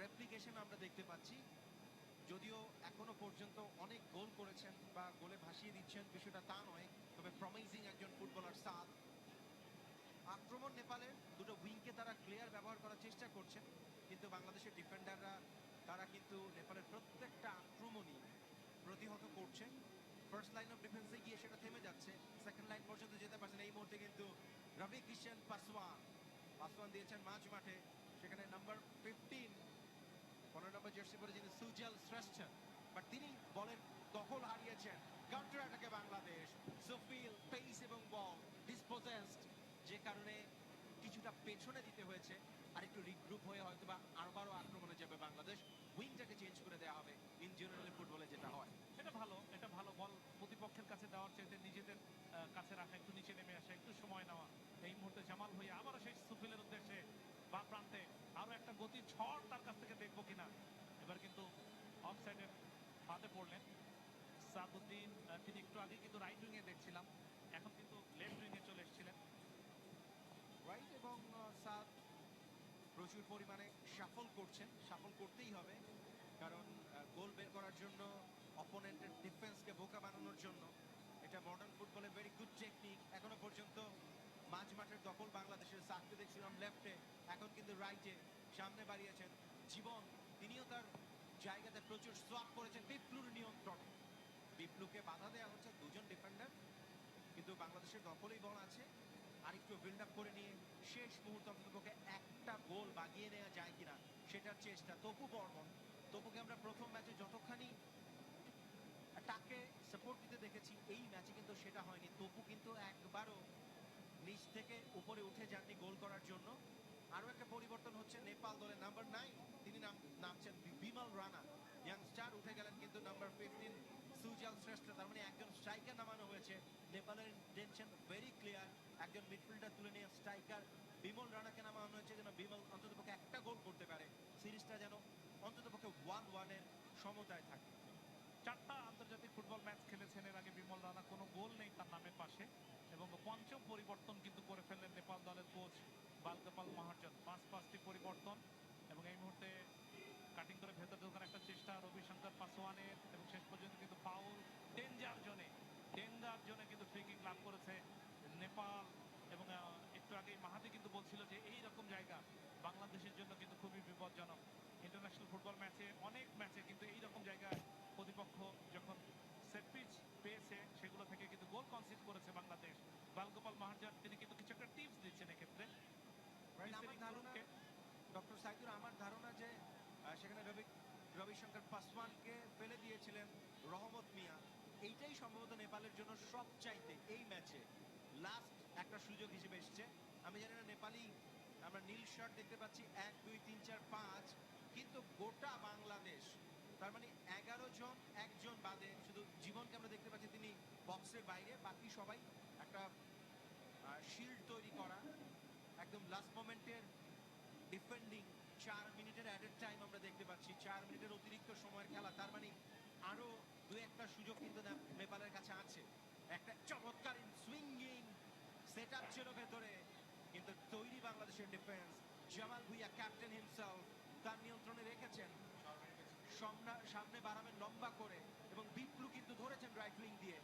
রেপ্লিকেশন আমরা দেখতে পাচ্ছি। যদিও এখনো পর্যন্ত অনেক গোল করেছেন বা গোলে ভাসিয়ে দিচ্ছেন বিষয়টা তা নয়, তবে প্রমিজিং একজন ফুটবলার সাদ। আক্রমণ নেপালের দুটো উইংকে তারা ক্লিয়ার ব্যবহার করার চেষ্টা করছেন, কিন্তু বাংলাদেশের ডিফেন্ডাররা তারা কিন্তু নেপালের প্রত্যেকটা আক্রমণই প্রতিহত করছে। ফার্স্ট লাইন অফ ডিফেন্সে গিয়ে সেটা থেমে যাচ্ছে, সেকেন্ড লাইন পর্যন্ত যেতে পারছেন। এই মুহূর্তে কিন্তু রবি কিষান পাসওয়ান দিয়েছেন মাঝ মাঠে, সেখানে নাম্বার 15 15 নম্বর জার্সি পরে যিনি সুজল শ্রেষ্ঠ, বাট তিনি বলের দখল হারিয়েছেন। কাউন্টার অ্যাটাকে বাংলাদেশ, সুফিল পেস এবং বল ডিসপোজেসড, যে কারণে কিছুটা পেছনে দিতে হয়েছে। আর একটু রিগ্রুপ হয়ে হয়তো বা আরবারও আক্রমণে যাবে বাংলাদেশ, উইংটাকে চেঞ্জ করে দেওয়া হবে। ইন জেনারেল ফুটবলে যেটা হয়, এটা ভালো বল প্রতিপক্ষের কাছে দেওয়ার চাইতে নিজেদের কাছে রাখা, একটু নিচে নেমে আসা, একটু সময় নেওয়া। এই মুহূর্তে জামাল ভুঁইয়া আবারও সেই সুফিলের উদ্দেশ্যে বাম প্রান্তে আরো একটা গতির ঝড় তার কাছ থেকে দেখবো কিনা। এবার কিন্তু অফ সাইডের হাতে পড়লেন সাদউদ্দিন। তিনি একটু আগে কিন্তু রাইট উইং এ দেখছিলাম, এখন কিন্তু লেফট উইং এ চলে এসেছিলেন। রাইট, এবং সাদ প্রচুর পরিমাণে শাফল করছেন, শাফল করতেই হবে, কারণ গোল বের করার জন্য, অপোনেন্টের ডিফেন্সকে বোকা বানানোর জন্য এটা মডার্ন ফুটবলে ভেরি গুড টেকনিক। এখনো পর্যন্ত মাঝ মাঠের দখল বাংলাদেশের। সাককে দেখছিলাম লেফটে, এখন কিন্তু রাইটে সামনে বাড়িয়েছেন জীবন, তিনিও তার জায়গাতে প্রচুর সোয়াপ করেছেন বিপ্লুর নিয়ন্ত্রণে। বিপ্লুকে বাধা দেওয়া হচ্ছে, দুজন ডিফেন্ডার, কিন্তু বাংলাদেশের দখলেই বল আছে। আরেকটু বিল্ড আপ করে নিয়ে শেষ মুহূর্তে অন্ততপক্ষে একটা গোল বাগিয়ে নেওয়া যায় কিনা সেটার চেষ্টা। তপু বর্মন, তপুকে আমরা প্রথম ম্যাচে যতখানি তাকে সাপোর্ট দিতে দেখেছি, এই ম্যাচে কিন্তু সেটা হয়নি। তপু কিন্তু একবারও নিচ থেকে উপরে উঠে যাননি গোল করার জন্য। আরো একটা পরিবর্তন হচ্ছে নেপাল দলে, নাম্বার 9 তিনি নামছেন বিমল রানা, ইয়াংস্টার উঠে গেলেন কিন্তু নাম্বার 15 সুজল শ্রেষ্ঠ। তার মানে একজন স্ট্রাইকার নামানো হয়েছে। নেপালের ইন্টেনশন ভেরি ক্লিয়ার, একজন মিডফিল্ডার তুলে নিয়ে স্ট্রাইকার বিমল রানাকে নামানো হয়েছে যেন বিমল অন্ততপক্ষে একটা গোল করতে পারে, সিরিজটা যেন অন্ততপক্ষে 1-1 এর সমতায় থাকে। 4টা আন্তর্জাতিক ফুটবল ম্যাচ খেলেছেন এর আগে বিমল রানা, কোনো গোল নেই তার নামের পাশে। এবং পঞ্চম পরিবর্তন কিন্তু করে ফেললেন নেপাল দলের কোচ বালগোপাল মহাজন। 5টি পরিবর্তন, এবং এই মুহূর্তে কাটিং করে ভেতরে ঢোকার একটা চেষ্টা রবিশঙ্কর পাসওয়ানের, এবং শেষ পর্যন্ত কিন্তু ফাউল। ডেঞ্জার জোনে কিন্তু ফ্রি কিক লাভ করেছে নেপাল। এবং একটু আগে মাহাতি কিন্তু বলছিল যে এই রকম জায়গা বাংলাদেশের জন্য কিন্তু খুবই বিপজ্জনক। ইন্টারন্যাশনাল ফুটবল ম্যাচে, অনেক ম্যাচে কিন্তু এইরকম জায়গায় প্রতিপক্ষ যখন সেট পিচ পেয়েছে সেগুলো থেকে কিন্তু গোল কনসিড করেছে বাংলাদেশ। বালগোপাল মহাজন তিনি কিন্তু কিছু একটা টিপস দিচ্ছেন এক্ষেত্রে। আমার ধারণা, ডক্টর সাইদুর, আমার ধারণা যে সেখানে রবিশঙ্কর পাসওয়ানকে ফেলে দিয়েছিলেন রহমত মিয়া, এইটাই সম্ভবত নেপালের জন্য সবচাইতে এই ম্যাচে লাস্ট একটা সুযোগ হিসেবে এসছে। আমি জানি না নেপালি, আমরা নীল শার্ট দেখতে পাচ্ছি 1 2 3 4 5, কিন্তু গোটা বাংলাদেশ, তার মানে 11 জন, একজন বাদে শুধু জীবনকে আমরা দেখতে পাচ্ছি তিনি বক্সের বাইরে, বাকি সবাই একটা শিল্ড তৈরি করা, একদম লাস্ট মোমেন্টের ডিফেন্ডিং। 4 মিনিটের অ্যাডেড টাইম আমরা দেখতে পাচ্ছি, 4 মিনিটের অতিরিক্ত সময়ের খেলা, তার মানে আরো দু একটা সুযোগ কিন্তু নেপালের কাছে আছে। একটা চমৎকার সুইঙ্গিং সেট আপ ছিল ভেতরে, কিন্তু তৈরি বাংলাদেশের defence. Jamal Bhuiyan captain himself তার নিয়ন্ত্রণে রেখেছেন, সামনে বাড়াবেন লম্বা করে, এবং বিপ্লু কিন্তু ধরেছেন রাইট উইং দিয়ে।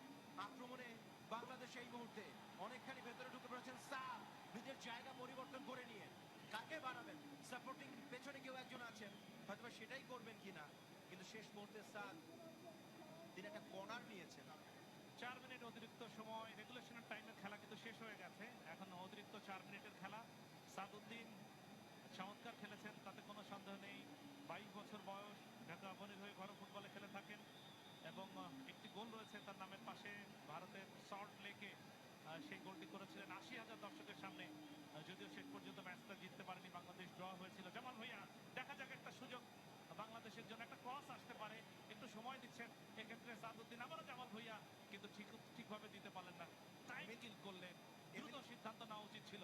আক্রমণে বাংলাদেশ এই মুহূর্তে অনেকখানি ভেতরে ঢুকে পড়েছেন। সাদ নিজের জায়গা পরিবর্তন করে নিয়ে কাকে বাড়াবেন, সাপোর্টিং পেছনে কেউ একজন আছেন, হয়তো সেটাই করবেন কিনা, কিন্তু শেষ মুহূর্তে সাদ তিনি একটা কর্নার নিয়েছেন। 4 মিনিট অতিরিক্ত সময়, রেগুলেশনের টাইমের খেলা কিন্তু শেষ হয়ে গেছে, এখন অতিরিক্ত 4 মিনিটের খেলা। সাদউদ্দিন চমৎকার খেলেছেন, তাতে কোনো সন্দেহ নেই। 22 বছর বয়স, ঢাকা আবাহনীর হয়ে ঘরোয়া ফুটবলে খেলে থাকেন, এবং একটি গোল রয়েছে তার নামের পাশে ভারতের সল্ট লেকে। সেই গোলটি করেছিলেন 80,000 দর্শকের সামনে। যদিও শেষ পর্যন্ত ম্যাচটা জিততে পারেনি বাংলাদেশ, ড্র হয়েছিল। জামাল ভুঁইয়া, দেখা যাক একটা সুযোগ বাংলাদেশের জন্য, একটা ক্রস আসতে সময় দিচ্ছেন। এক্ষেত্রে সাদউদ্দিন আবারও জামাল ভুঁইয়া কিন্তু ঠিকভাবে দিতে পারলেন না। টাইম কিল করলেন, দ্রুত সিদ্ধান্ত নেওয়া উচিত ছিল।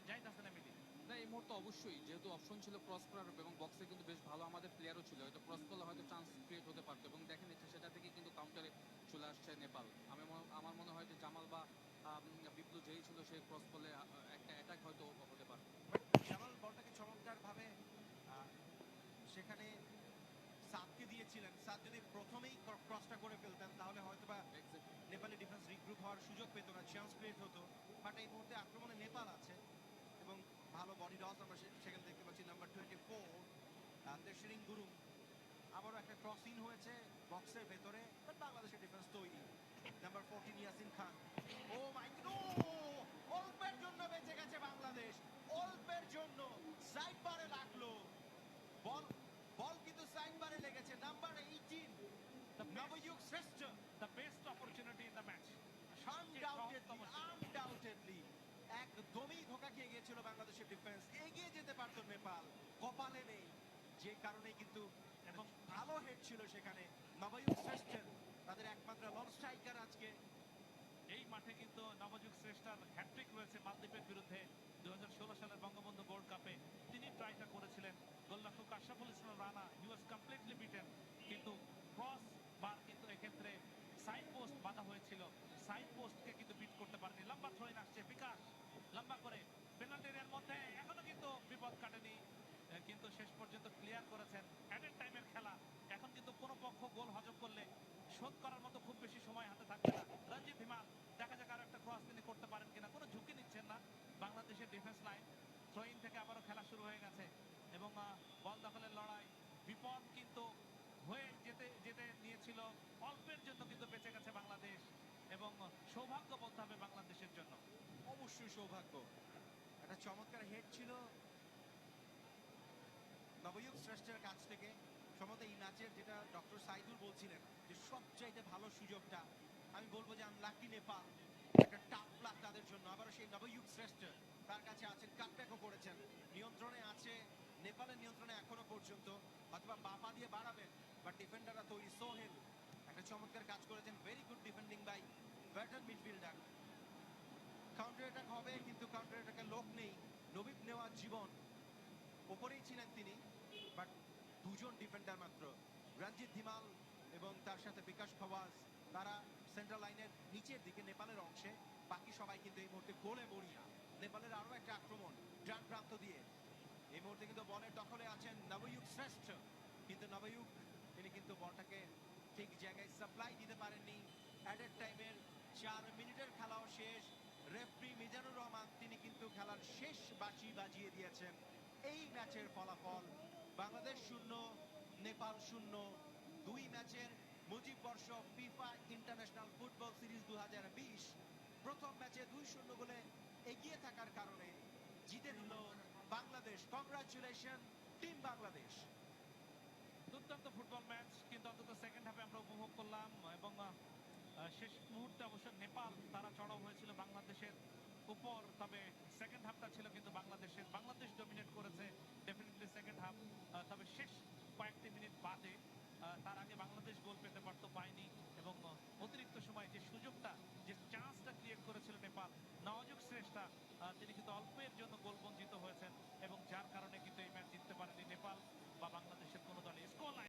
জাহিদ হাসান এমিলি। না, এই মুহূর্তে অবশ্যই যেহেতু অপশন ছিল ক্রস করার এবং বক্সে কিন্তু বেশ ভালো আমাদের প্লেয়ারও ছিল, হয়তো ক্রস করলে হয়তো চান্স ক্রিয়েট হতে পারতো এবং দেখেন সেটা থেকে কিন্তু কাউন্টারে চলে আসছে নেপাল। আমার মনে হয় যে জামাল বা বিপ্লু যেই ছিল সে ক্রস করলে একটা অ্যাটাক হয়তো হতে পারত। জামাল বলটাকে চমৎকারভাবে আহ, সেখানে সাদকে দিয়েছিলেন। সাদ যদি প্রথমেই ক্রসটা করে ফেলতেন তাহলে হয়তোবা এক্স্যাক্টলি। নেপালি ডিফেন্স রিগ্রুপ হওয়ার সুযোগ পেত না, চান্স ক্রিয়েট হতো। বাট এই মুহূর্তে আক্রমণে নেপাল আছে এবং ভালো বডি টস আমরা সেখানে দেখতে পাচ্ছি। নাম্বার 24 তেশরিং গুরুং। আবারও একটা ক্রস ইন হয়েছে বক্সের ভেতরে, বাট বাংলাদেশের ডিফেন্স তৈরি। নাম্বার 14 ইয়াসিন খান। ও মাই গড, অল্পের জন্য বেঁচে গেছে বাংলাদেশ, অল্পের জন্য। সাইড বারে লাগলো বল, বল কিন্তু সাইড বারে লেগেছে। নাম্বার 18 নবযুগ শ্রেষ্ঠ। The best opportunity in the match. Undoubtedly একদমই ধোঁকা খেয়ে গিয়েছিল বাংলাদেশের ডিফেন্স। এগিয়ে যেতে পারতো নেপাল, কপালে নেই, যে কারণে কিন্তু এবং ভালো হেড ছিল সেখানে নবযুগ শ্রেষ্ঠের। তাদের একমাত্র লং স্ট্রাইকার আজকে। এই মাঠে কিন্তু নবযুগ শ্রেষ্ঠার হ্যাট্রিক রয়েছে মালদ্বীপের বিরুদ্ধে 2016 সালের বঙ্গবন্ধু গোল্ড কাপে। তিনি ট্রাইটা করেছিলেন। গোলরক্ষক আশরাফুল ইসলাম রানা, হি ওয়াজ কমপ্লিটলি বিটেন, কিন্তু ক্রস বার কিন্তু এক্ষেত্রে সাইড পোস্ট বাধা হয়েছিল। সাইড পোস্টকে কিন্তু বিট করতে পারেনি। লম্বা থ্রোইন আসছে, বিকাশ লম্বা করে পেনাল্টি এরিয়ার মধ্যে, এখনো কিন্তু বিপদ কাটেনি, কিন্তু শেষ পর্যন্ত ক্লিয়ার করেছেন। অ্যাডেড টাইমের খেলা, এখন কিন্তু কোনো পক্ষ গোল হজম করলে শোধ করার মতো খুব বেশি সময় হাতে থাকবে না। রঞ্জিত হিমাল, দেখা যাক আরো একটা ক্রস তিনি করতে পারেন কিনা। কোনো ঝুঁকি নিচ্ছেন না বাংলাদেশের ডিফেন্স লাইন। থ্রোইন থেকে আবারও খেলা শুরু হয়ে গেছে এবং বল দখলের লড়াই। বিপদ কিন্তু হয়ে যেতে যেতে নিয়েছিল, অল্পের জন্য কিন্তু বেঁচে গেছে বাংলাদেশ এবং সৌভাগ্য বলতে হবে বাংলাদেশের জন্য। অবশ্যই সৌভাগ্য। একটা চমৎকার হেড ছিল নবযুগ শ্রেষ্ঠের কাছ থেকে। সম্ভবত এই ম্যাচের, যেটা ডক্টর সাইদুল বলছিলেন যে সবচাইতে ভালো সুযোগটা, আমি বলবো যে আনলাকি নেপাল। একটা টাফ লাক তাদের জন্য। আবারও সেই নবযুগ শ্রেষ্ঠ তার কাছে আছেন, কাটব্যাকও করেছেন, নিয়ন্ত্রণে আছে নেপালের নিয়ন্ত্রণে এখনো পর্যন্ত। অথবা বাপা দিয়ে বাড়াবেন, বাট ডিফেন্ডাররা তৈরি। সোহেল একটা চমৎকার কাজ করেছেন, very good defending by veteran midfielder. Counter attack হবে, কিন্তু কাউন্টার অ্যাটাকের লোক নেই। নবীব নেওয়াজ জীবন ওপরেই ছিলেন তিনি, বাট দুজন ডিফেন্ডার মাত্র, রঞ্জিত ধিমাল এবং তার সাথে বিকাশ ফওয়াজ। তারা সেন্ট্রাল লাইনের নিচের দিকে নেপালের অংশে। বাকি সবাই কিন্তু এই মুহূর্তে গোলে মরিয়া। নেপালের আরো একটা আক্রমণ ডান প্রান্ত দিয়ে। এই মুহূর্তে কিন্তু বলের দখলে আছেন নবযুগ শ্রেষ্ঠ, কিন্তু নবযুগ তিনি কিন্তু বলটাকে ঠিক জায়গায় সাপ্লাই দিতে পারেননি। অ্যাডেড টাইমের 4 মিনিটের খেলাও শেষ। রেফারি মিজানুর রহমান তিনি কিন্তু খেলার শেষ বাঁশি বাজিয়ে দিয়েছেন। এই ম্যাচের ফলাফল বাংলাদেশ 0, নেপাল 0। দুই ম্যাচের মুজিব বর্ষ ফিফা ইন্টারন্যাশনাল ফুটবল সিরিজ 2020 প্রথম ম্যাচে 2-0 গোলে এগিয়ে থাকার কারণে জিতে নিল বাংলাদেশ। Congratulation team Bangladesh. দুর্দান্ত ফুটবল ম্যাচ, কিন্তু অন্তত সেকেন্ড হাফে আমরা উপভোগ করলাম এবং শেষ মুহূর্তে অবশ্য নেপাল তারা চড়াও হয়েছিল বাংলাদেশের উপর। তবে সেকেন্ড হাফটা ছিল কিন্তু বাংলাদেশের। বাংলাদেশ ডমিনেট করেছে ডেফিনেটলি সেকেন্ড হাফ। তবে শেষ কয়েকটি মিনিট বাদে তার আগে বাংলাদেশ গোল পেতে পারতো, পায়নি। এবং অতিরিক্ত সময় যে সুযোগটা, যে চান্সটা ক্রিয়েট করেছিল নেপাল, নওয়াজুক শ্রেষ্ঠা তিনি কিন্তু অল্পের জন্য গোল